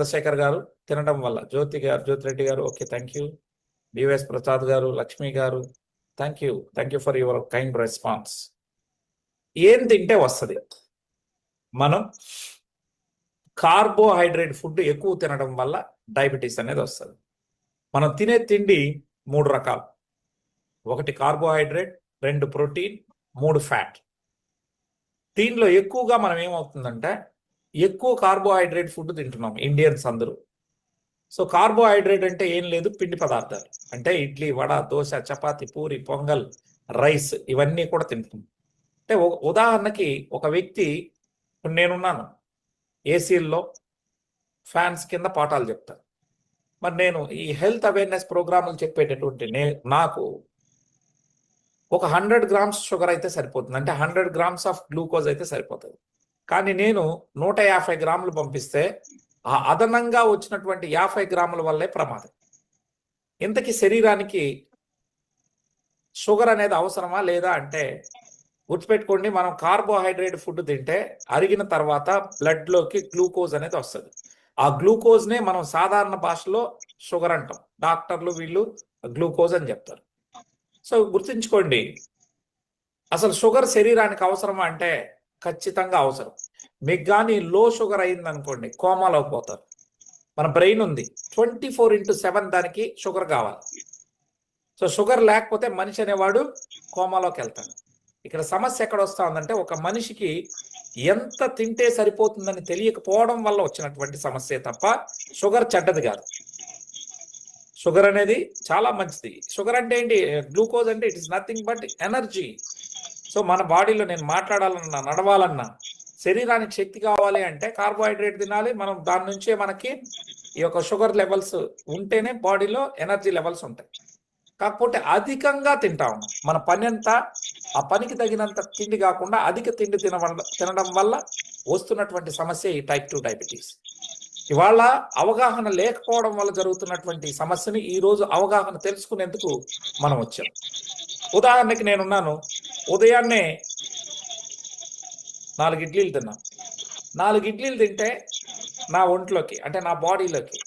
చంద్రశేఖర్ గారు తినడం వల్ల, జ్యోతిరెడ్డి గారు okay, thank you. DVS Prasad గారు, లక్ష్మి గారు thank you for your kind response. ఏం తింటే వస్తుంది? మనం కార్బోహైడ్రేట్ ఫుడ్ ఎక్కువ తినడం వల్ల డయాబెటీస్ అనేది వస్తుంది. మనం తినే తిండి 3 రకాలు. 1 కార్బోహైడ్రేట్, 2 ప్రోటీన్, 3 ఫ్యాట్. దీనిలో ఎక్కువగా మనం ఏమవుతుందంటే ఎక్కువ కార్బోహైడ్రేట్ ఫుడ్ తింటున్నాం ఇండియన్స్ అందరూ. సో కార్బోహైడ్రేట్ అంటే ఏం లేదు, పిండి పదార్థాలు. అంటే ఇడ్లీ, వడ, దోశ, చపాతి, పూరి, పొంగల్, రైస్ ఇవన్నీ కూడా తింటున్నాం. అంటే ఉదాహరణకి ఒక వ్యక్తి, నేనున్నాను ఏసీల్లో ఫ్యాన్స్ కింద పాఠాలు చెప్తాను. మరి నేను ఈ హెల్త్ అవేర్నెస్ ప్రోగ్రాములు చెప్పేటటువంటి నాకు ఒక 100 గ్రామ్స్ షుగర్ అయితే సరిపోతుంది, అంటే 100 గ్రామ్స్ ఆఫ్ గ్లూకోజ్ అయితే సరిపోతుంది. కానీ నేను 150 గ్రాములు పంపిస్తే ఆ అదనంగా వచ్చినటువంటి 50 గ్రాముల వల్లే ప్రమాదం. ఇంతకీ శరీరానికి షుగర్ అనేది అవసరమా లేదా అంటే గుర్తుపెట్టుకోండి, మనం కార్బోహైడ్రేట్ ఫుడ్ తింటే అరిగిన తర్వాత బ్లడ్లోకి గ్లూకోజ్ అనేది వస్తుంది. ఆ గ్లూకోజ్నే మనం సాధారణ భాషలో షుగర్ అంటాం. డాక్టర్లు వీళ్ళు గ్లూకోజ్ అని చెప్తారు. సో గుర్తుంచుకోండి, అసలు షుగర్ శరీరానికి అవసరమా అంటే ఖచ్చితంగా అవసరం. మీకు కానీ లో షుగర్ అయిందనుకోండి కోమాలో పోతారు. మన బ్రెయిన్ ఉంది, 24/7 దానికి షుగర్ కావాలి. సో షుగర్ లేకపోతే మనిషి అనేవాడు కోమాలోకి వెళ్తాడు. ఇక్కడ సమస్య ఎక్కడ వస్తా ఉందంటే ఒక మనిషికి ఎంత తింటే సరిపోతుందని తెలియకపోవడం వల్ల వచ్చినటువంటి సమస్య తప్ప షుగర్ చెడ్డది కాదు. షుగర్ అనేది చాలా మంచిది. షుగర్ అంటే ఏంటి? గ్లూకోజ్ అంటే it is nothing but energy. So మన బాడీలో నేను మాట్లాడాలన్నా, నడవాలన్నా, శరీరానికి శక్తి కావాలి అంటే కార్బోహైడ్రేట్ తినాలి. మనం దాని నుంచే మనకి ఈ యొక్క షుగర్ లెవెల్స్ ఉంటేనే బాడీలో ఎనర్జీ లెవెల్స్ ఉంటాయి. కాకపోతే అధికంగా తింటాం. మన పని అంతా ఆ పనికి తగినంత తిండి కాకుండా అధిక తిండి తినడం వల్ల వస్తున్నటువంటి సమస్య ఈ టైప్ 2 డయాబెటీస్. ఇవాళ అవగాహన లేకపోవడం వల్ల జరుగుతున్నటువంటి సమస్యని ఈ రోజు అవగాహన తెలుసుకునేందుకు మనం వచ్చాం. ఉదాహరణకి నేనున్నాను, ఉదయాన్నే 4 ఇడ్లీలు తిన్నాను. 4 ఇడ్లీలు తింటే నా ఒంట్లోకి, అంటే నా బాడీలోకి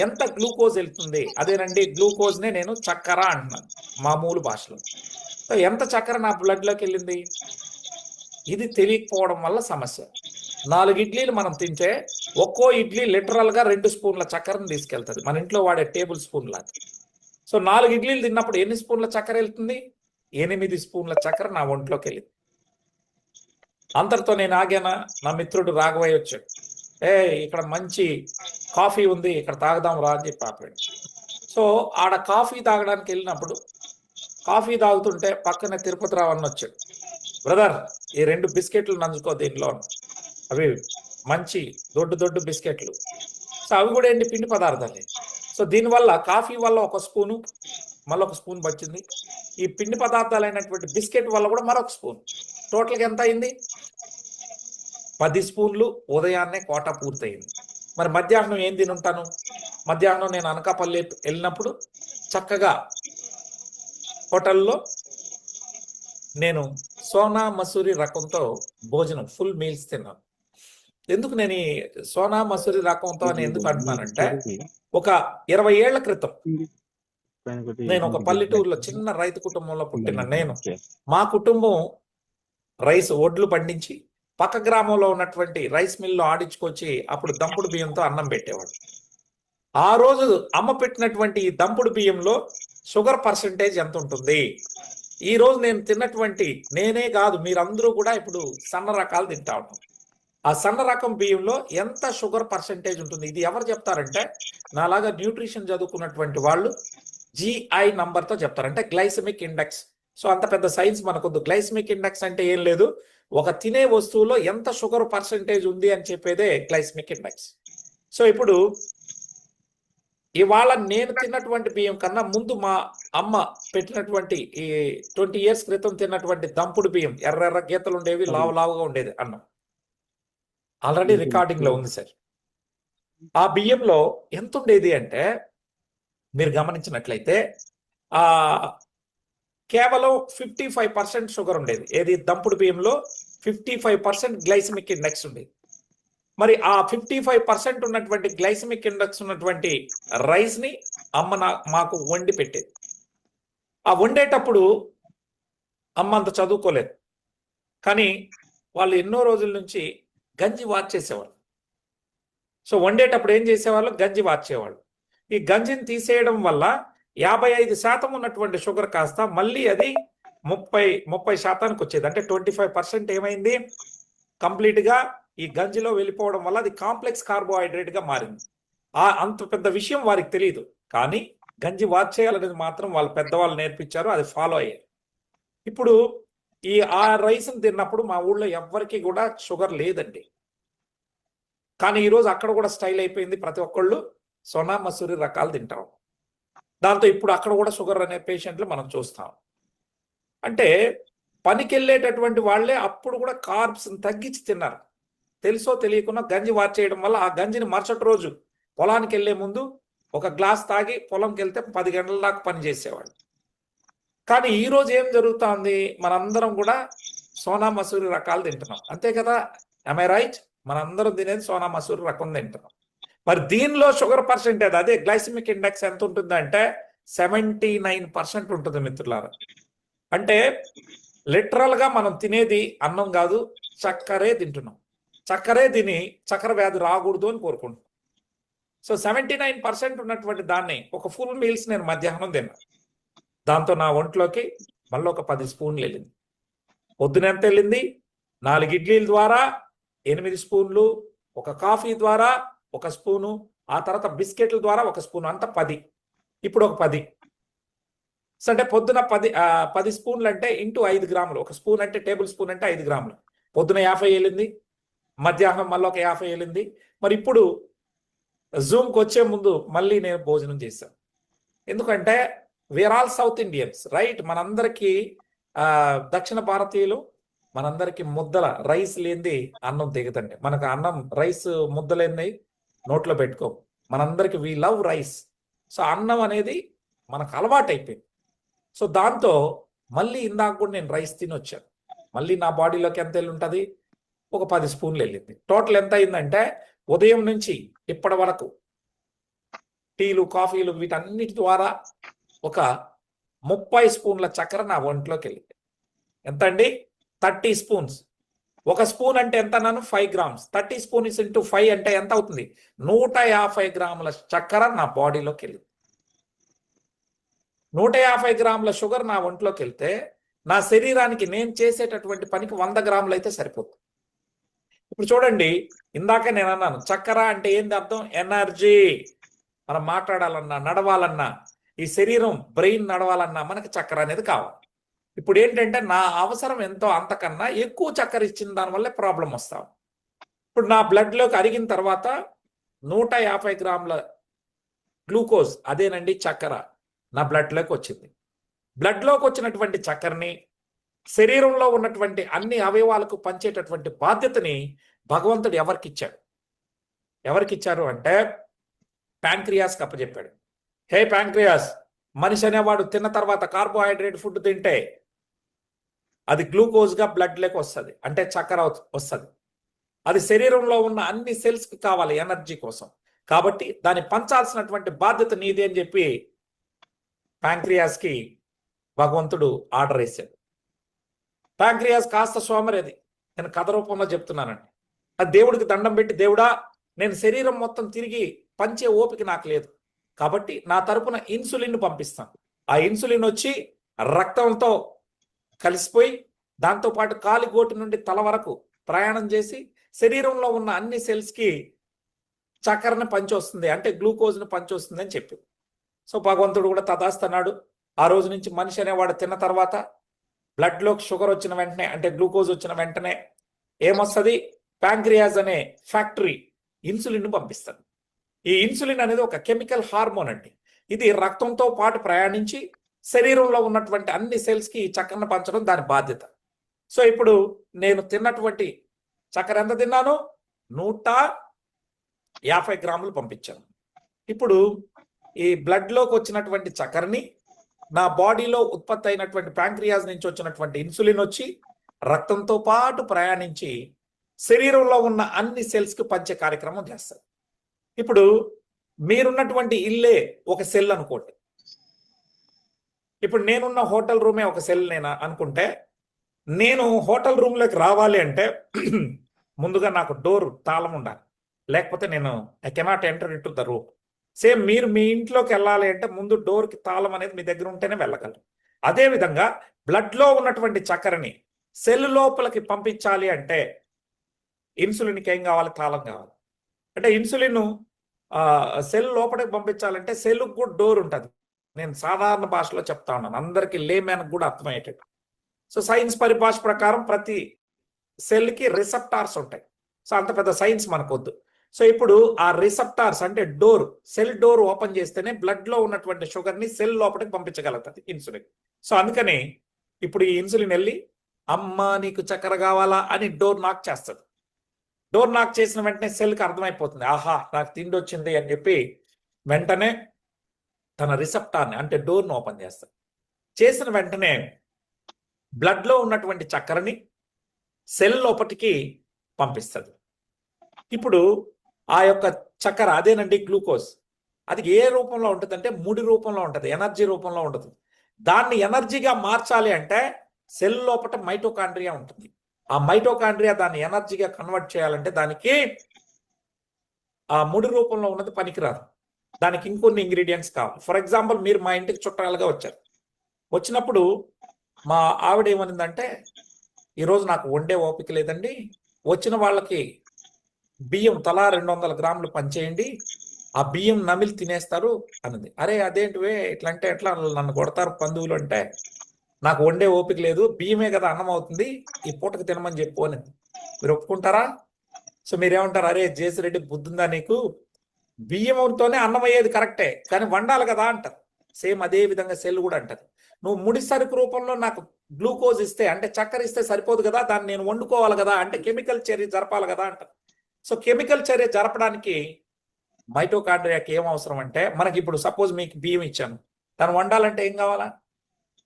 ఎంత గ్లూకోజ్ వెళ్తుంది? అదేనండి, గ్లూకోజ్నే నేను చక్కెర అంటున్నాను మామూలు భాషలో. సో ఎంత చక్కెర నా బ్లడ్లోకి వెళ్ళింది? ఇది తెలియకపోవడం వల్ల సమస్య. 4 ఇడ్లీలు మనం తింటే ఒక్కో ఇడ్లీ లిటరల్గా 2 స్పూన్ల చక్కెరను తీసుకెళ్తుంది, మన ఇంట్లో వాడే టేబుల్ స్పూన్ లాగా. సో 4 ఇడ్లీలు తిన్నప్పుడు ఎన్ని స్పూన్ల చక్కెర వెళ్తుంది? 8 స్పూన్ల చక్కెర నా ఒంట్లోకి వెళ్ళింది. అంతటితో నేను ఆగానా? నా మిత్రుడు రాఘవయ్య వచ్చాడు, ఇక్కడ మంచి కాఫీ ఉంది, ఇక్కడ తాగుదాం రా అని చెప్పి ఆపాడు. సో ఆడ కాఫీ తాగడానికి వెళ్ళినప్పుడు కాఫీ తాగుతుంటే పక్కన తిరుపతి రావు అన్న వచ్చాడు. బ్రదర్, ఈ 2 బిస్కెట్లు నంచుకో దీనిలో. అవి మంచి దొడ్డు బిస్కెట్లు. సో అవి కూడా ఏంటి? పిండి పదార్థాలే. సో దీనివల్ల కాఫీ వల్ల 1 స్పూను, మళ్ళీ 1 స్పూన్ వచ్చింది. ఈ పిండి పదార్థాలైనటువంటి బిస్కెట్ వల్ల కూడా మరొక స్పూన్. టోటల్గా ఎంత అయింది? 10 స్పూన్లు ఉదయాన్నే కోట పూర్తయింది. మరి మధ్యాహ్నం ఏం తినుంటాను? మధ్యాహ్నం నేను అనకాపల్లి వెళ్ళినప్పుడు చక్కగా హోటల్లో నేను సోనా మసూరి రకంతో భోజనం, ఫుల్ మీల్స్ తిన్నాను. ఎందుకు నేను ఈ సోనా మసూరి రకంతో అని ఎందుకు అంటున్నానంటే, ఒక 20 ఏళ్ల క్రితం నేను ఒక పల్లెటూరులో చిన్న రైతు కుటుంబంలో పుట్టిన నేను, మా కుటుంబం రైస్ ఒడ్లు పండించి పక్క గ్రామంలో ఉన్నటువంటి రైస్ మిల్లో ఆడించుకొచ్చి అప్పుడు దంపుడు బియ్యంతో అన్నం పెట్టేవాడు. ఆ రోజు అమ్మ పెట్టినటువంటి ఈ దంపుడు బియ్యంలో షుగర్ పర్సంటేజ్ ఎంత ఉంటుంది? ఈ రోజు నేను తిన్నటువంటి, నేనే కాదు మీరందరూ కూడా ఇప్పుడు సన్న రకాలు తింటా ఉంటాం. ఆ సన్న రకం బియ్యంలో ఎంత షుగర్ పర్సంటేజ్ ఉంటుంది? ఇది ఎవరు చెప్తారంటే నాలాగా న్యూట్రిషన్ చదువుకున్నటువంటి వాళ్ళు GI నంబర్తో చెప్తారు, అంటే గ్లైసెమిక్ ఇండెక్స్. సో అంత పెద్ద సైన్స్ మనకొద్దు. గ్లైసెమిక్ ఇండెక్స్ అంటే ఏం లేదు, ఒక తినే వస్తువులో ఎంత షుగర్ పర్సంటేజ్ ఉంది అని చెప్పేదే గ్లైసెమిక్ ఇండెక్స్. సో ఇప్పుడు ఇవాళ నేను తిన్నటువంటి బియ్యం కన్నా ముందు మా అమ్మ పెట్టినటువంటి ఈ 20 ఇయర్స్ క్రితం తిన్నటువంటి దంపుడు బియ్యం, ఎర్ర గీతలు ఉండేవి, లావుగా ఉండేది అన్నం, ఆల్రెడీ రికార్డింగ్ లో ఉంది సార్. ఆ బియ్యంలో ఎంత ఉండేది అంటే మీరు గమనించినట్లయితే కేవలం 55% షుగర్ ఉండేది. ఏది? దంపుడు బియ్యంలో 55% గ్లైసెమిక్ ఇండెక్స్ ఉండేది. మరి ఆ 55% ఉన్నటువంటి గ్లైసమిక్ ఇండెక్స్ ఉన్నటువంటి రైస్ ని అమ్మ మాకు వండి పెట్టేది. ఆ వండేటప్పుడు అమ్మ అంత చదువుకోలేదు, కానీ వాళ్ళు ఎన్నో రోజుల నుంచి గంజి వార్చేసేవాళ్ళు. సో వండేటప్పుడు ఏం చేసేవాళ్ళు, గంజి వార్చేవాళ్ళు. ఈ గంజిని తీసేయడం వల్ల 55% ఉన్నటువంటి షుగర్ కాస్త మళ్ళీ అది 30% వచ్చేది. అంటే 25% ఏమైంది, కంప్లీట్ గా ఈ గంజిలో వెళ్ళిపోవడం వల్ల అది కాంప్లెక్స్ కార్బోహైడ్రేట్ గా మారింది. అంత పెద్ద విషయం వారికి తెలియదు, కానీ గంజి వార్చేయాలనేది మాత్రం వాళ్ళ పెద్దవాళ్ళు నేర్పించారు, అది ఫాలో అయ్యారు. ఇప్పుడు ఆ రైస్ తిన్నప్పుడు మా ఊళ్ళో ఎవ్వరికి కూడా షుగర్ లేదండి. కానీ ఈరోజు అక్కడ కూడా స్టైల్ అయిపోయింది, ప్రతి ఒక్కళ్ళు సోనా మసూరి రకాలు తింటాం. దాంతో ఇప్పుడు అక్కడ కూడా షుగర్ అనే పేషెంట్లు మనం చూస్తాం. అంటే పనికి వెళ్ళేటటువంటి వాళ్ళే అప్పుడు కూడా కార్బ్స్ తగ్గించి తిన్నారు. తెలుసో తెలియకుండా గంజి వార్చేయడం వల్ల ఆ గంజిని మరుసటి రోజు పొలానికి వెళ్లే ముందు ఒక గ్లాస్ తాగి పొలంకి వెళ్తే 10 గంటల దాకా పని చేసేవాళ్ళు. కానీ ఈ రోజు ఏం జరుగుతుంది, మనందరం కూడా సోనా మసూరి రకాలు తింటున్నాం, అంతే కదా? am I right? మనందరం తినేది సోనా మసూరి రకం తింటున్నాం. మరి దీనిలో షుగర్ పర్సెంటేజ్, అదే గ్లైసమిక్ ఇండెక్స్ ఎంత ఉంటుందంటే 79% ఉంటుంది మిత్రులారా. అంటే లిటరల్ గా మనం తినేది అన్నం కాదు, చక్కరే తింటున్నాం. చక్కరే తిని చక్కెర వ్యాధి రాకూడదు అని కోరుకుంటున్నాం. సో 79% ఉన్నటువంటి దాన్ని ఒక ఫుల్ మీల్స్ నేను మధ్యాహ్నం తిన్నా. దాంతో నా ఒంట్లోకి మళ్ళీ ఒక 10 స్పూన్లు వెళ్ళింది. పొద్దున ఎంత వెళ్ళింది, 4 ఇడ్లీల ద్వారా 8 స్పూన్లు, ఒక కాఫీ ద్వారా 1 స్పూను, ఆ తర్వాత బిస్కెట్ల ద్వారా 1 స్పూను, అంత 10. ఇప్పుడు ఒక 10. సో అంటే పొద్దున 10 స్పూన్లు అంటే ఇంటూ 5 గ్రాములు. 1 స్పూన్ అంటే టేబుల్ స్పూన్ అంటే 5 గ్రాములు. పొద్దున 50 వెళ్ళింది, మధ్యాహ్నం మళ్ళీ ఒక 50 వెళ్ళింది. మరి ఇప్పుడు జూమ్కి వచ్చే ముందు మళ్ళీ నేను భోజనం చేశాను. ఎందుకంటే we are all South Indians, right? మనందరికీ దక్షిణ భారతీయులు, మనందరికి ముద్దల రైస్ లేనిది అన్నం దిగదండి. మనకు అన్నం రైస్ ముద్దలేంది నోట్లో పెట్టుకో. మనందరికి వీ లవ్ రైస్. సో అన్నం అనేది మనకు అలవాటు అయిపోయింది. సో దాంతో మళ్ళీ ఇందాక కూడా నేను రైస్ తిని వచ్చాను. మళ్ళీ నా బాడీలోకి ఎంత వెళ్ళి ఉంటుంది, ఒక 10 స్పూన్లు వెళ్ళింది. టోటల్ ఎంత అయిందంటే ఉదయం నుంచి ఇప్పటి వరకు టీలు కాఫీలు వీటన్నిటి ద్వారా ఒక 30 స్పూన్ల చక్కెర నా ఒంట్లోకి వెళ్ళింది. ఎంత అండి? 30 స్పూన్స్. 1 స్పూన్ అంటే ఎంత అన్నాను, 5 గ్రామ్స్. 30 స్పూన్స్ ఇంటూ 5 అంటే ఎంత అవుతుంది, 150 గ్రాముల చక్కెర నా బాడీలోకి వెళ్ళింది. 150 గ్రాముల షుగర్ నా ఒంట్లోకి వెళ్తే నా శరీరానికి నేను చేసేటటువంటి పనికి 100 గ్రాములు అయితే సరిపోతుంది. ఇప్పుడు చూడండి, ఇందాక నేను అన్నాను చక్కెర అంటే ఏంది అర్థం, ఎనర్జీ. మనం మాట్లాడాలన్నా, నడవాలన్నా, ఈ శరీరం బ్రెయిన్ నడవాలన్నా మనకి చక్కెర అనేది కావాలి. ఇప్పుడు ఏంటంటే నా అవసరం ఎంతో అంతకన్నా ఎక్కువ చక్కెర ఇచ్చిన దానివల్లే ప్రాబ్లం వస్తాం. ఇప్పుడు నా బ్లడ్లోకి అరిగిన తర్వాత 150 గ్రాముల గ్లూకోజ్, అదేనండి చక్కెర, నా బ్లడ్లోకి వచ్చింది. బ్లడ్లోకి వచ్చినటువంటి చక్కెరని శరీరంలో ఉన్నటువంటి అన్ని అవయవాలకు పంచేటటువంటి బాధ్యతని భగవంతుడు ఎవరికిచ్చారు అంటే ప్యాంక్రియాస్కి అప్పచెప్పాడు. హే ప్యాంక్రియాస్, మనిషి అనేవాడు తిన్న తర్వాత కార్బోహైడ్రేట్ ఫుడ్ తింటే అది గ్లూకోజ్గా బ్లడ్లోకి వస్తుంది, అంటే చక్కెర వస్తుంది. అది శరీరంలో ఉన్న అన్ని సెల్స్కి కావాలి ఎనర్జీ కోసం. కాబట్టి దాన్ని పంచాల్సినటువంటి బాధ్యత నీది అని చెప్పి ప్యాంక్రియాస్కి భగవంతుడు ఆర్డర్ వేశాడు. ప్యాంక్రియాస్ కాస్త సోమరేది, నేను కథ రూపంలో చెప్తున్నానండి. అది దేవుడికి దండం పెట్టి, దేవుడా నేను శరీరం మొత్తం తిరిగి పంచే ఓపిక నాకు లేదు, కాబట్టి నా తరపున ఇన్సులిన్ పంపిస్తాను. ఆ ఇన్సులిన్ వచ్చి రక్తంతో కలిసిపోయి దాంతోపాటు కాలిగోటి నుండి తల వరకు ప్రయాణం చేసి శరీరంలో ఉన్న అన్ని సెల్స్కి చక్కెరని పంచొస్తుంది, అంటే గ్లూకోజ్ని పంచొస్తుంది అని చెప్పి. సో భగవంతుడు కూడా తదాస్తన్నాడు. ఆ రోజు నుంచి మనిషి అనేవాడు తిన్న తర్వాత బ్లడ్లోకి షుగర్ వచ్చిన వెంటనే, అంటే గ్లూకోజ్ వచ్చిన వెంటనే ఏమొస్తుంది, ప్యాంక్రియాస్ అనే ఫ్యాక్టరీ ఇన్సులిన్ పంపిస్తుంది. ఈ ఇన్సులిన్ అనేది ఒక కెమికల్ హార్మోన్ అండి. ఇది రక్తంతో పాటు ప్రయాణించి శరీరంలో ఉన్నటువంటి అన్ని సెల్స్కి చక్కెరను పంచడం దాని బాధ్యత. సో ఇప్పుడు నేను తిన్నటువంటి చక్కెర ఎంత తిన్నాను, 150 గ్రాములు పంపించాను. ఇప్పుడు ఈ బ్లడ్లోకి వచ్చినటువంటి చక్కెరని నా బాడీలో ఉత్పత్తి అయినటువంటి ప్యాంక్రియాస్ నుంచి వచ్చినటువంటి ఇన్సులిన్ వచ్చి రక్తంతో పాటు ప్రయాణించి శరీరంలో ఉన్న అన్ని సెల్స్కి పంచే కార్యక్రమం చేస్తుంది. ఇప్పుడు మీరున్నటువంటి ఇల్లే ఒక సెల్ అనుకోండి. ఇప్పుడు నేనున్న హోటల్ రూమే ఒక సెల్ నేను అనుకుంటే, నేను హోటల్ రూమ్లోకి రావాలి అంటే ముందుగా నాకు డోర్ తాళం ఉండాలి, లేకపోతే నేను I cannot enter in to the room. Same మీరు మీ ఇంట్లోకి వెళ్ళాలి అంటే ముందు డోర్కి తాళం అనేది మీ దగ్గర ఉంటేనే వెళ్ళగలరు. అదేవిధంగా బ్లడ్లో ఉన్నటువంటి చక్కెరని సెల్ లోపలికి పంపించాలి అంటే ఇన్సులిన్కి ఏం కావాలి? తాళం కావాలి. అంటే ఇన్సులిన్ సెల్ లోపలికి పంపించాలంటే సెల్కి కూడా డోర్ ఉంటుంది. నేను సాధారణ భాషలో చెప్తా ఉన్నాను, అందరికీ లేమ్యాన్కి కూడా అర్థమయ్యేటట్టు. సో సైన్స్ పరిభాష ప్రకారం ప్రతి సెల్కి రిసెప్టార్స్ ఉంటాయి. సో అంత పెద్ద సైన్స్ మనకొద్దు. సో ఇప్పుడు ఆ రిసెప్టార్స్ అంటే డోర్, సెల్ డోర్ ఓపెన్ చేస్తేనే బ్లడ్లో ఉన్నటువంటి షుగర్ని సెల్ లోపలికి పంపించగలుగుతుంది ఇన్సులిన్. సో అందుకని ఇప్పుడు ఈ ఇన్సులిన్ వెళ్ళి అమ్మ నీకు చక్కెర కావాలా అని డోర్ నాక్ చేస్తుంది. డోర్ నాక్ చేసిన వెంటనే సెల్కి అర్థమైపోతుంది, ఆహా నాకు తిండి వచ్చింది అని చెప్పి వెంటనే తన రిసెప్టార్ని అంటే డోర్ను ఓపెన్ చేస్తుంది. చేసిన వెంటనే బ్లడ్లో ఉన్నటువంటి చక్కెరని సెల్ లోపలికి పంపిస్తుంది. ఇప్పుడు ఆ యొక్క చక్కెర అదేనండి గ్లూకోజ్. అది ఏ రూపంలో ఉంటుంది అంటే ముడి రూపంలో ఉంటుంది, ఎనర్జీ రూపంలో ఉంటుంది. దాన్ని ఎనర్జీగా మార్చాలి అంటే సెల్ లోపల మైటోకాండ్రియా ఉంటుంది. ఆ మైటోకాండ్రియా దాన్ని ఎనర్జీగా కన్వర్ట్ చేయాలంటే దానికి ఆ ముడి రూపంలో ఉన్నది పనికిరాదు, దానికి ఇంకొన్ని ఇంగ్రీడియంట్స్ కావాలి. ఫర్ ఎగ్జాంపుల్ మీరు మా ఇంటికి చుట్టాలుగా వచ్చారు. వచ్చినప్పుడు మా ఆవిడ ఏమనిందంటే, ఈరోజు నాకు వండే ఓపిక లేదండి, వచ్చిన వాళ్ళకి బియ్యం తలా 200 గ్రాములు పంచేయండి, ఆ బియ్యం నమిలి తినేస్తారు అన్నది. అరే అదేంటివే ఇట్లా అంటే ఎట్లా, నన్ను కొడతారు బంధువులు అంటే, నాకు వండే ఓపిక లేదు, బియ్యమే కదా అన్నం అవుతుంది, ఈ పూటకు తినమని చెప్పు అని. మీరు ఒప్పుకుంటారా? సో మీరేమంటారు? అరే జేసిరెడ్డి బుద్ధుందా నీకు, బియ్యంతోనే అన్నం అయ్యేది కరెక్టే కానీ వండాలి కదా అంటారు. సేమ్ అదే విధంగా సెల్ కూడా అంటారు, నువ్వు ముడి సరుకు రూపంలో నాకు గ్లూకోజ్ ఇస్తే అంటే చక్కెర ఇస్తే సరిపోదు కదా, దాన్ని నేను వండుకోవాలి కదా అంటే కెమికల్ చర్య జరపాలి కదా అంటారు. సో కెమికల్ చర్య జరపడానికి మైటోకాండ్రియాకి ఏం అవసరం అంటే, మనకి ఇప్పుడు సపోజ్ మీకు బియ్యం ఇచ్చాను, దాన్ని వండాలంటే ఏం కావాలా?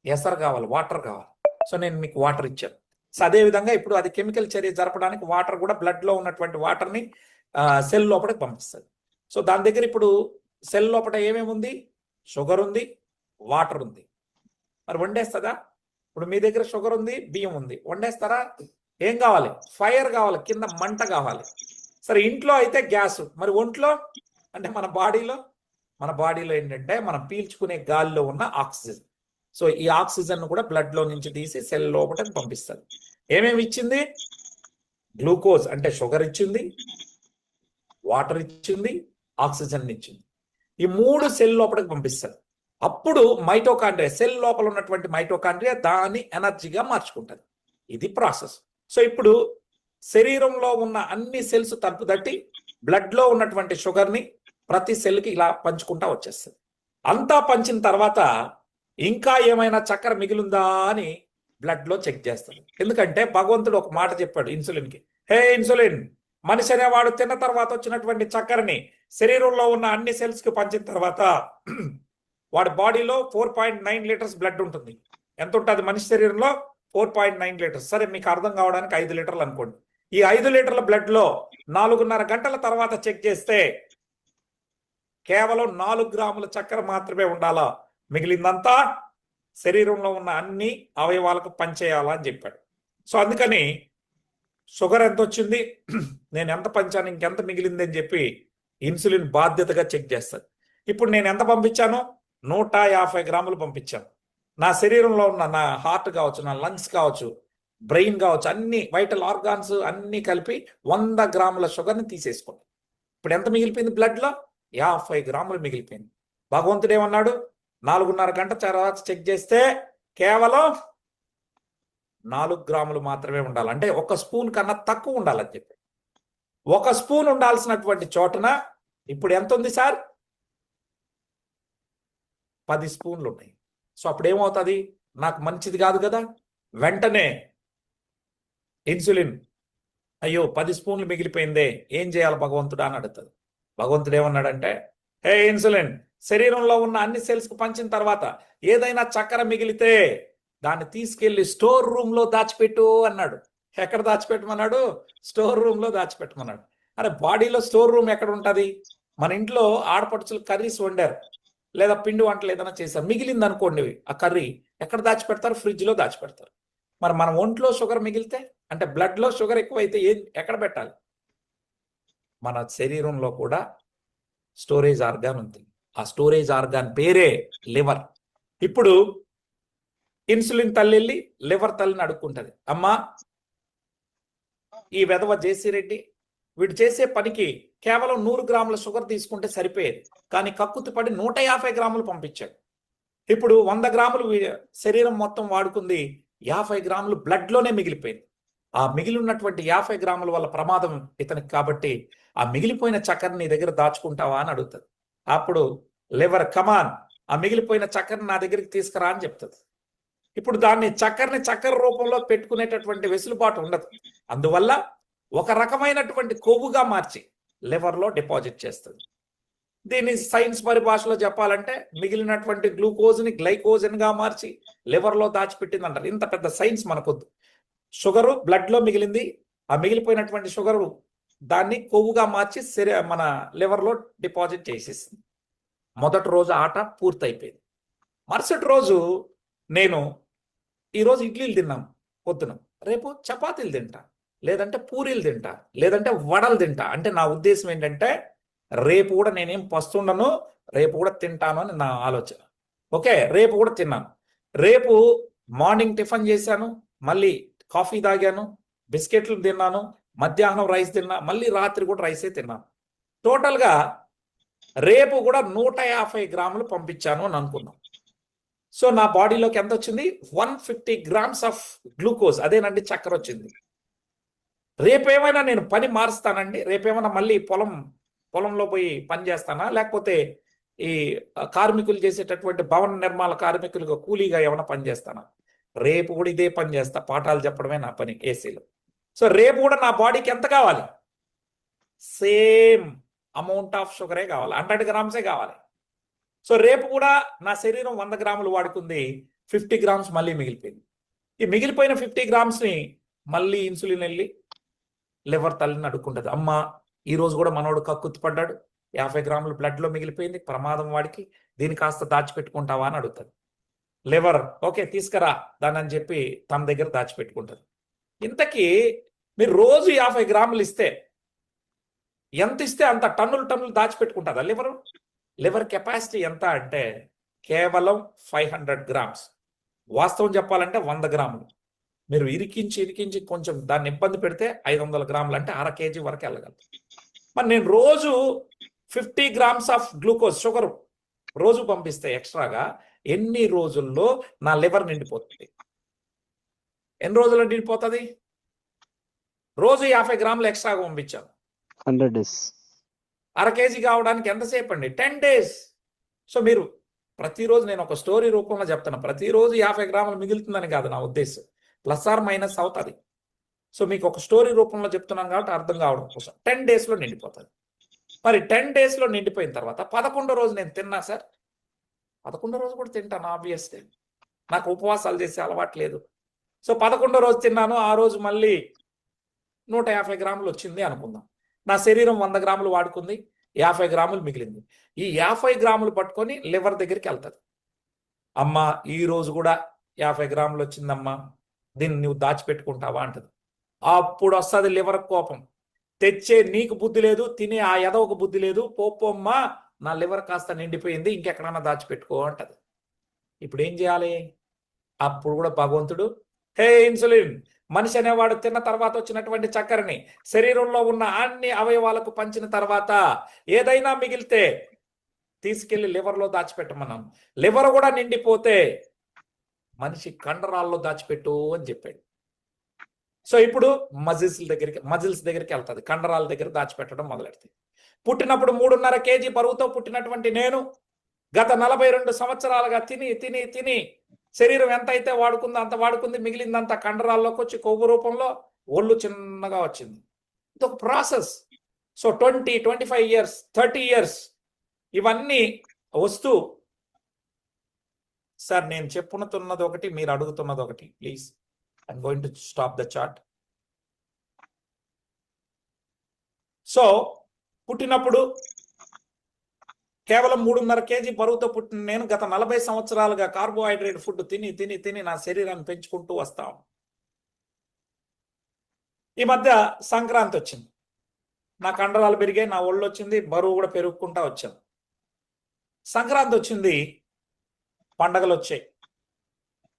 ఎసరు కావాలి, వాటర్ కావాలి. సో నేను మీకు వాటర్ ఇచ్చాను. సో అదేవిధంగా ఇప్పుడు అది కెమికల్ చర్య జరపడానికి వాటర్ కూడా బ్లడ్లో ఉన్నటువంటి వాటర్ని సెల్ లోపలికి పంపిస్తుంది. సో దాని దగ్గర ఇప్పుడు సెల్ లోపల ఏమేమి ఉంది? షుగర్ ఉంది, వాటర్ ఉంది. మరి వండేస్తుందా? ఇప్పుడు మీ దగ్గర షుగర్ ఉంది, బియ్యం ఉంది, వండేస్తారా? ఏం కావాలి? ఫైర్ కావాలి, కింద మంట కావాలి. సరే ఇంట్లో అయితే గ్యాస్, మరి ఒంట్లో అంటే మన బాడీలో ఏంటంటే మనం పీల్చుకునే గాలిలో ఉన్న ఆక్సిజన్. సో ఈ ఆక్సిజన్ కూడా బ్లడ్లో నుంచి తీసి సెల్ లోపలికి పంపిస్తుంది. ఏమేమి ఇచ్చింది? గ్లూకోజ్ అంటే షుగర్ ఇచ్చింది, వాటర్ ఇచ్చింది, ఆక్సిజన్ ఇచ్చింది. ఈ 3 సెల్ లోపలికి పంపిస్తుంది. అప్పుడు మైటోకాండ్రియా, సెల్ లోపల ఉన్నటువంటి మైటోకాండ్రియా దాన్ని ఎనర్జీగా మార్చుకుంటుంది. ఇది ప్రాసెస్. సో ఇప్పుడు శరీరంలో ఉన్న అన్ని సెల్స్ తలుపు తట్టి బ్లడ్లో ఉన్నటువంటి షుగర్ని ప్రతి సెల్కి ఇలా పంచుకుంటా వచ్చేస్తుంది. అంతా పంచిన తర్వాత ఇంకా ఏమైనా చక్కెర మిగిలిందా అని బ్లడ్లో చెక్ చేస్తుంది. ఎందుకంటే భగవంతుడు ఒక మాట చెప్పాడు ఇన్సులిన్కి, హే ఇన్సులిన్, మనిషి అనేవాడు తిన్న తర్వాత వచ్చినటువంటి చక్కెరని శరీరంలో ఉన్న అన్ని సెల్స్కి పంచిన తర్వాత వాడి బాడీలో 4.9 లీటర్స్ బ్లడ్ ఉంటుంది. ఎంత ఉంటుంది మనిషి శరీరంలో? 4.9 లీటర్స్. సరే మీకు అర్థం కావడానికి 5 లీటర్లు అనుకోండి. ఈ 5 లీటర్ల బ్లడ్లో 4.5 గంటల తర్వాత చెక్ చేస్తే కేవలం 4 గ్రాముల చక్కెర మాత్రమే ఉండాలా, మిగిలిందంతా శరీరంలో ఉన్న అన్ని అవయవాలకు పంచేయాలా అని చెప్పాడు. సో అందుకని షుగర్ ఎంత వచ్చింది, నేను ఎంత పంచాను, ఇంకెంత మిగిలింది అని చెప్పి ఇన్సులిన్ బాధ్యతగా చెక్ చేస్తుంది. ఇప్పుడు నేను ఎంత పంపించాను? 150 గ్రాములు పంపించాను. నా శరీరంలో ఉన్న నా హార్ట్ కావచ్చు, నా లంగ్స్ కావచ్చు, బ్రెయిన్ కావచ్చు, అన్ని వైటల్ ఆర్గాన్స్ అన్ని కలిపి 100 గ్రాముల షుగర్ని తీసేసుకోండి. ఇప్పుడు ఎంత మిగిలిపోయింది? బ్లడ్లో 50 గ్రాములు మిగిలిపోయింది. భగవంతుడు ఏమన్నాడు? 4.5 గంట తర్వాత చెక్ చేస్తే కేవలం 4 గ్రాములు మాత్రమే ఉండాలి, అంటే 1 స్పూన్ కన్నా తక్కువ ఉండాలని చెప్పి. 1 స్పూన్ ఉండాల్సినటువంటి చోటన ఇప్పుడు ఎంత ఉంది సార్? 10 స్పూన్లు ఉన్నాయి. సో అప్పుడు ఏమవుతుంది? నాకు మంచిది కాదు కదా. వెంటనే ఇన్సులిన్, అయ్యో 10 స్పూన్లు మిగిలిపోయిందే, ఏం చేయాలి భగవంతుడా అని అడుగుతుంది. భగవంతుడు ఏమన్నాడంటే, హే ఇన్సులిన్, శరీరంలో ఉన్న అన్ని సెల్స్కి పంచిన తర్వాత ఏదైనా చక్కెర మిగిలితే దాన్ని తీసుకెళ్లి స్టోర్ రూమ్లో దాచిపెట్టు అన్నాడు. ఎక్కడ దాచిపెట్టమన్నాడు? స్టోర్ రూమ్ లో దాచిపెట్టమన్నాడు. అరే బాడీలో స్టోర్ రూమ్ ఎక్కడ ఉంటది? మన ఇంట్లో ఆడపడుచులు కర్రీస్ వండారు లేదా పిండి వంటలు ఏదైనా చేశారు, మిగిలింది అనుకోండి ఆ కర్రీ, ఎక్కడ దాచిపెడతారు? ఫ్రిడ్జ్ లో దాచిపెడతారు. మరి మన ఒంట్లో షుగర్ మిగిలితే, అంటే బ్లడ్ లో షుగర్ ఎక్కువైతే ఎక్కడ పెట్టాలి? మన శరీరంలో కూడా స్టోరేజ్ ఆర్గాన్ ఉంది. ఆ స్టోరేజ్ ఆర్గాన్ పేరే లివర్. ఇప్పుడు ఇన్సులిన్ తల్లి వెళ్ళి లివర్ తల్లిని అడుక్కుంటది, అమ్మా ఈ వెధవ జేసీ రెడ్డి వీడు చేసే పనికి కేవలం 100 గ్రాముల షుగర్ తీసుకుంటే సరిపోయేది, కానీ కక్కుతి పడి 150 గ్రాములు పంపించాడు. ఇప్పుడు 100 గ్రాములు శరీరం మొత్తం వాడుకుంది, 50 గ్రాములు బ్లడ్ లోనే మిగిలిపోయింది. ఆ మిగిలినటువంటి 50 గ్రాముల వల్ల ప్రమాదం ఇతనికి, కాబట్టి ఆ మిగిలిపోయిన చక్కెర నీ దగ్గర దాచుకుంటావా అని అడుగుతుంది. అప్పుడు లివర్ కమాన్, ఆ మిగిలిపోయిన చక్కెరని నా దగ్గరికి తీసుకురా అని చెప్తుంది. ఇప్పుడు దాన్ని చక్కెర రూపంలో పెట్టుకునేటటువంటి వెసులుబాటు ఉండదు. అందువల్ల ఒక రకమైనటువంటి కొవ్వుగా మార్చి లివర్లో డిపాజిట్ చేస్తుంది. దీన్ని సైన్స్ పరిభాషలో చెప్పాలంటే మిగిలినటువంటి గ్లూకోజ్ని గ్లైకోజన్ గా మార్చి లివర్లో దాచిపెట్టింది అంటారు. ఇంత పెద్ద సైన్స్ మనకొద్దు. షుగరు బ్లడ్ లో మిగిలింది, ఆ మిగిలిపోయినటువంటి షుగరు దాన్ని కొవ్వుగా మార్చి మన లివర్లో డిపాజిట్ చేసేసింది. మొదటి రోజు ఆట పూర్తయిపోయింది. మరుసటి రోజు నేను ఈరోజు ఇడ్లీలు తిన్నాం పొద్దున, రేపు చపాతీలు తింటా, లేదంటే పూరీలు తింటా, లేదంటే వడలు తింటా. అంటే నా ఉద్దేశం ఏంటంటే రేపు కూడా నేనేం పస్తుండను, రేపు కూడా తింటాను అని నా ఆలోచన. ఓకే, రేపు కూడా తిన్నాను. రేపు మార్నింగ్ టిఫిన్ చేశాను, మళ్ళీ కాఫీ తాగాను, బిస్కెట్లు తిన్నాను, మధ్యాహ్నం రైస్ తిన్నా, మళ్ళీ రాత్రి కూడా రైసే తిన్నాను. టోటల్గా రేపు కూడా 150 గ్రాములు పంపించాను అని అనుకున్నాం. సో నా బాడీలోకి ఎంత వచ్చింది? 150 గ్రామ్స్ ఆఫ్ గ్లూకోజ్, అదేనండి చక్కెర వచ్చింది. రేపేమైనా నేను పని మారుస్తానండి? రేపేమైనా మళ్ళీ పొలంలో పోయి పని చేస్తానా, లేకపోతే ఈ కార్మికులు చేసేటటువంటి భవన నిర్మాణ కార్మికులుగా కూలీగా ఏమైనా పని చేస్తానా? రేపు కూడా ఇదే పని చేస్తా, పాఠాలు చెప్పడమే నా పని ఏసీలో. సో రేపు కూడా నా బాడీకి ఎంత కావాలి? సేమ్ అమౌంట్ ఆఫ్ షుగరే కావాలి, 100 గ్రామ్సే కావాలి. సో రేపు కూడా నా శరీరం 100 గ్రాములు వాడుకుంది, 50 గ్రామ్స్ మళ్ళీ మిగిలిపోయింది. ఈ మిగిలిపోయిన 50 గ్రామ్స్ని మళ్ళీ ఇన్సులిన్ వెళ్ళి లివర్ తల్లిని అడుక్కుంటుంది, అమ్మ ఈ రోజు కూడా మనోడు కక్కుర్తి పడ్డాడు, 50 గ్రాములు బ్లడ్ లో మిగిలిపోయింది, ప్రమాదం వాడికి, దీన్ని కాస్త దాచిపెట్టుకుంటావా అని అడుగుతుంది. లివర్ ఓకే తీసుకురా దాన్ని అని చెప్పి తన దగ్గర దాచిపెట్టుకుంటుంది. ఇంతకీ మీరు రోజు 50 గ్రాములు ఇస్తే ఎంత ఇస్తే అంత టన్నులు దాచిపెట్టుకుంటుందా లివర్? లివర్ కెపాసిటీ ఎంత అంటే కేవలం 500 గ్రామ్స్. వాస్తవం చెప్పాలంటే 100 గ్రాములు. మీరు ఇరికించి కొంచెం దాన్ని ఇబ్బంది పెడితే 500 గ్రాములు, అంటే 1/2 kg వరకు వెళ్ళగలరు. మరి నేను రోజు 50 గ్రామ్స్ ఆఫ్ గ్లూకోజ్ షుగర్ రోజు పంపిస్తే ఎక్స్ట్రాగా ఎన్ని రోజుల్లో నా లివర్ నిండిపోతుంది? ఎన్ని రోజుల్లో నిండిపోతుంది? రోజు 50 గ్రాములు ఎక్స్ట్రాగా పంపించాను, 100 days. 1/2 kg కావడానికి ఎంతసేపు అండి? 10 days. సో మీరు ప్రతిరోజు, నేను ఒక స్టోరీ రూపంలో చెప్తాను, ప్రతిరోజు 50 గ్రాములు మిగులుతుందని కాదు నా ఉద్దేశం, ప్లస్ ఆర్ మైనస్ అవుతుంది. సో మీకు ఒక స్టోరీ రూపంలో చెప్తున్నాను కాబట్టి అర్థం కావడం కోసం 10 daysలో నిండిపోతుంది. మరి 10 daysలో నిండిపోయిన తర్వాత 11వ రోజు నేను తిన్నా సార్, 11వ రోజు కూడా తింటాను ఆబ్వియస్లీ, నాకు ఉపవాసాలు చేసే అలవాటు లేదు. సో 11వ రోజు తిన్నాను, ఆ రోజు మళ్ళీ 150 గ్రాములు వచ్చింది అనుకుందాం. నా శరీరం 100 గ్రాములు వాడుకుంది, 50 గ్రాములు మిగిలింది. ఈ 50 గ్రాములు పట్టుకొని లివర్ దగ్గరికి వెళ్తుంది, అమ్మా ఈ రోజు కూడా 50 గ్రాములు వచ్చిందమ్మా, దీన్ని నువ్వు దాచిపెట్టుకుంటావా అంటది. అప్పుడు వస్తుంది లివర్ కోపం, తెచ్చే నీకు బుద్ధి లేదు, తినే ఆ ఎదవకు బుద్ధి లేదు, పోమ్మా నా లివర్ కాస్త నిండిపోయింది, ఇంకెక్కడన్నా దాచిపెట్టుకో అంటది. ఇప్పుడు ఏం చేయాలి? అప్పుడు కూడా భగవంతుడు, హే ఇన్సులిన్, మనిషి అనేవాడు తిన్న తర్వాత వచ్చినటువంటి చక్కెరని శరీరంలో ఉన్న అన్ని అవయవాలకు పంచిన తర్వాత ఏదైనా మిగిలితే తీసుకెళ్లి లివర్లో దాచిపెట్టమన్నాను. లివర్ కూడా నిండిపోతే మనిషి కండరాల్లో దాచిపెట్టు అని చెప్పాడు. సో ఇప్పుడు మజిల్స్ దగ్గరికి వెళ్తుంది, కండరాల దగ్గర దాచిపెట్టడం మొదలెడుతుంది. పుట్టినప్పుడు 3.5 kg బరువుతో పుట్టినటువంటి నేను గత 42 సంవత్సరాలుగా తిని శరీరం ఎంత అయితే వాడుకుందో అంత వాడుకుంది, మిగిలిందంతా కండరాల్లోకి వచ్చి కొవ్వు రూపంలో ఒళ్ళు చిన్నగా వచ్చింది. ఇది ఒక ప్రాసెస్. సో 20, 25 years, 30 years ఇవన్నీ వస్తూ, సార్ నేను చెప్పుతున్నది ఒకటి, మీరు అడుగుతున్నది ఒకటి, please I'm going to stop the chat. So పుట్టినప్పుడు కేవలం 3.5 kg బరువుతో పుట్టిన నేను గత 40 సంవత్సరాలుగా కార్బోహైడ్రేట్ ఫుడ్ తిని తిని తిని నా శరీరాన్ని పెంచుకుంటూ వస్తాం. ఈ మధ్య సంక్రాంతి వచ్చింది, నా కండరాలు పెరిగాయి, నా ఒళ్ళు వచ్చింది, బరువు కూడా పెరుగుకుంటా వచ్చాను. సంక్రాంతి వచ్చింది, పండగలు వచ్చాయి.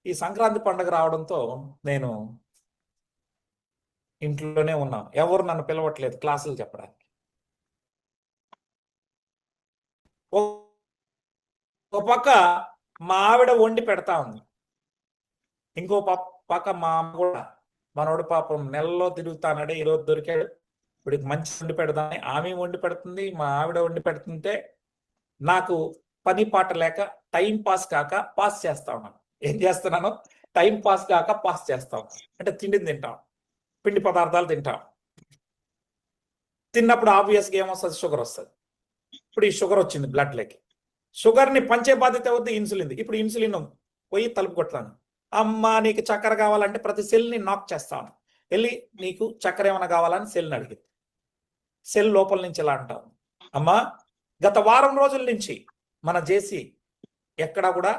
ఈ సంక్రాంతి పండగ రావడంతో నేను ఇంట్లోనే ఉన్నాను, ఎవరు నన్ను పిలవట్లేదు క్లాసులు చెప్పడానికి. ఒక పక్క మా ఆవిడ వండి పెడతా ఉంది, ఇంకో పక్క మా అమ్మ కూడా, మనోడు పాపం నెలలో తిరుగుతానడే ఈరోజు దొరికాడు, ఇప్పటికి మంచి వండి పెడదామని ఆమె వండి పెడుతుంది, మా ఆవిడ వండి పెడుతుంటే నాకు పని పాట లేక టైం పాస్ కాక పాస్ చేస్తా ఉన్నాను. ఏం చేస్తున్నాను? టైం పాస్ కాక పాస్ చేస్తా ఉన్నాను. అంటే తిండిని తింటాం, పిండి పదార్థాలు తింటాం. తిన్నప్పుడు ఆబ్వియస్గా ఏమొస్తుంది? షుగర్ వస్తుంది. ఇప్పుడు ఈ షుగర్ వచ్చింది బ్లడ్లోకి, షుగర్ని పంచే బాధ్యత అవుతుంది ఇన్సులిన్. ఇప్పుడు ఇన్సులిన్ పోయి తలుపు కొట్టాను, అమ్మ నీకు చక్కెర కావాలంటే ప్రతి సెల్ని నాక్ చేస్తాను, వెళ్ళి నీకు చక్కెర ఏమైనా కావాలని సెల్ని అడిగింది. సెల్ లోపల నుంచి ఇలా అంటాను, అమ్మా గత వారం రోజుల నుంచి మన జేసీ ఎక్కడా కూడా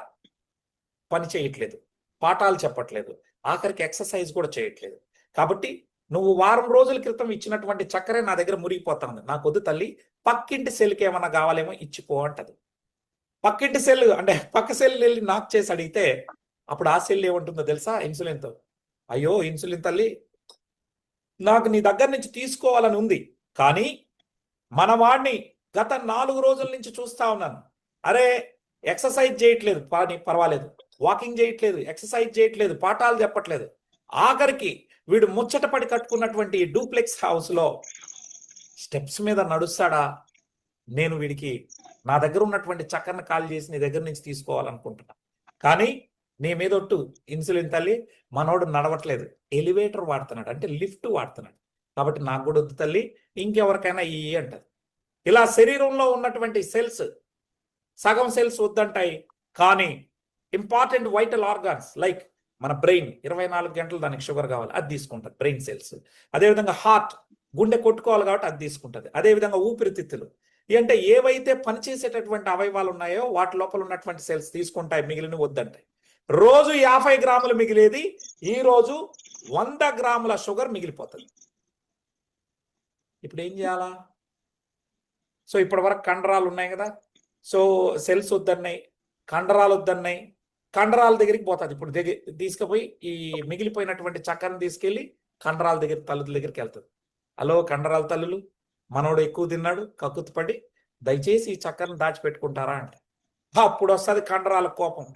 పని చేయట్లేదు, పాఠాలు చెప్పట్లేదు, ఆఖరికి ఎక్సర్సైజ్ కూడా చేయట్లేదు, కాబట్టి నువ్వు వారం రోజుల క్రితం ఇచ్చినటువంటి చక్కెర నా దగ్గర మురిగిపోతాను, నాకు వద్దు తల్లి, పక్కింటి సెల్కి ఏమన్నా కావాలేమో ఇచ్చిపో అంటది. పక్కింటి సెల్ అంటే పక్క సెల్ వెళ్ళి నాక్ చేసి అడిగితే అప్పుడు ఆ సెల్ ఏమంటుందో తెలుసా? ఇన్సులిన్తో, అయ్యో ఇన్సులిన్ తల్లి, నాకు నీ దగ్గర నుంచి తీసుకోవాలని ఉంది, కానీ మన వాడిని గత 4 రోజుల నుంచి చూస్తా ఉన్నాను, అరే ఎక్సర్సైజ్ చేయట్లేదు, పర్వాలేదు, వాకింగ్ చేయట్లేదు, ఎక్సర్సైజ్ చేయట్లేదు, పాఠాలు చెప్పట్లేదు, ఆఖరికి వీడు ముచ్చటపడి కట్టుకున్నటువంటి డూప్లెక్స్ హౌస్ లో స్టెప్స్ మీద నడుస్తాడా, నేను వీడికి నా దగ్గర ఉన్నటువంటి చక్కెరను కాల్ చేసి నీ దగ్గర నుంచి తీసుకోవాలనుకుంటున్నా, కానీ నీ మీద ఒట్టు ఇన్సులిన్ తల్లి, మనోడు నడవట్లేదు, ఎలివేటర్ వాడుతున్నాడు, అంటే లిఫ్ట్ వాడుతున్నాడు, కాబట్టి నాకు కూడా వద్దు తల్లి, ఇంకెవరికైనా ఇయ్యి అంటది. ఇలా శరీరంలో ఉన్నటువంటి సెల్స్, సగం సెల్స్ వద్దంటాయి, కానీ ఇంపార్టెంట్ వైటల్ ఆర్గాన్స్ లైక్ మన బ్రెయిన్ 24 గంటలు దానికి షుగర్ కావాలి, అది తీసుకుంటుంది బ్రెయిన్ సెల్స్. అదేవిధంగా హార్ట్, గుండె కొట్టుకోవాలి కాబట్టి అది తీసుకుంటుంది. అదేవిధంగా ఊపిరితిత్తులు, అంటే ఏవైతే పనిచేసేటటువంటి అవయవాలు ఉన్నాయో వాటి లోపల ఉన్నటువంటి సెల్స్ తీసుకుంటాయి, మిగిలిన వద్దంటాయి. రోజు 50 గ్రాములు మిగిలేది ఈ రోజు 100 గ్రాముల షుగర్ మిగిలిపోతుంది. ఇప్పుడు ఏం చేయాలా? సో ఇప్పటి వరకు కండరాలు ఉన్నాయి కదా, సో సెల్స్ వద్దన్నాయి, కండరాలు వద్దన్నాయి, కండరాల దగ్గరికి పోతుంది. ఇప్పుడు తీసుకుపోయి ఈ మిగిలిపోయినటువంటి చక్కెరను తీసుకెళ్ళి కండరాల దగ్గర, తల్లుల దగ్గరికి వెళ్తుంది. హలో కండరాల తల్లులు, మనోడు ఎక్కువ తిన్నాడు, కక్కుతుపడి దయచేసి ఈ చక్కెరను దాచిపెట్టుకుంటారా అంటే అప్పుడు వస్తుంది కండరాల కోపం,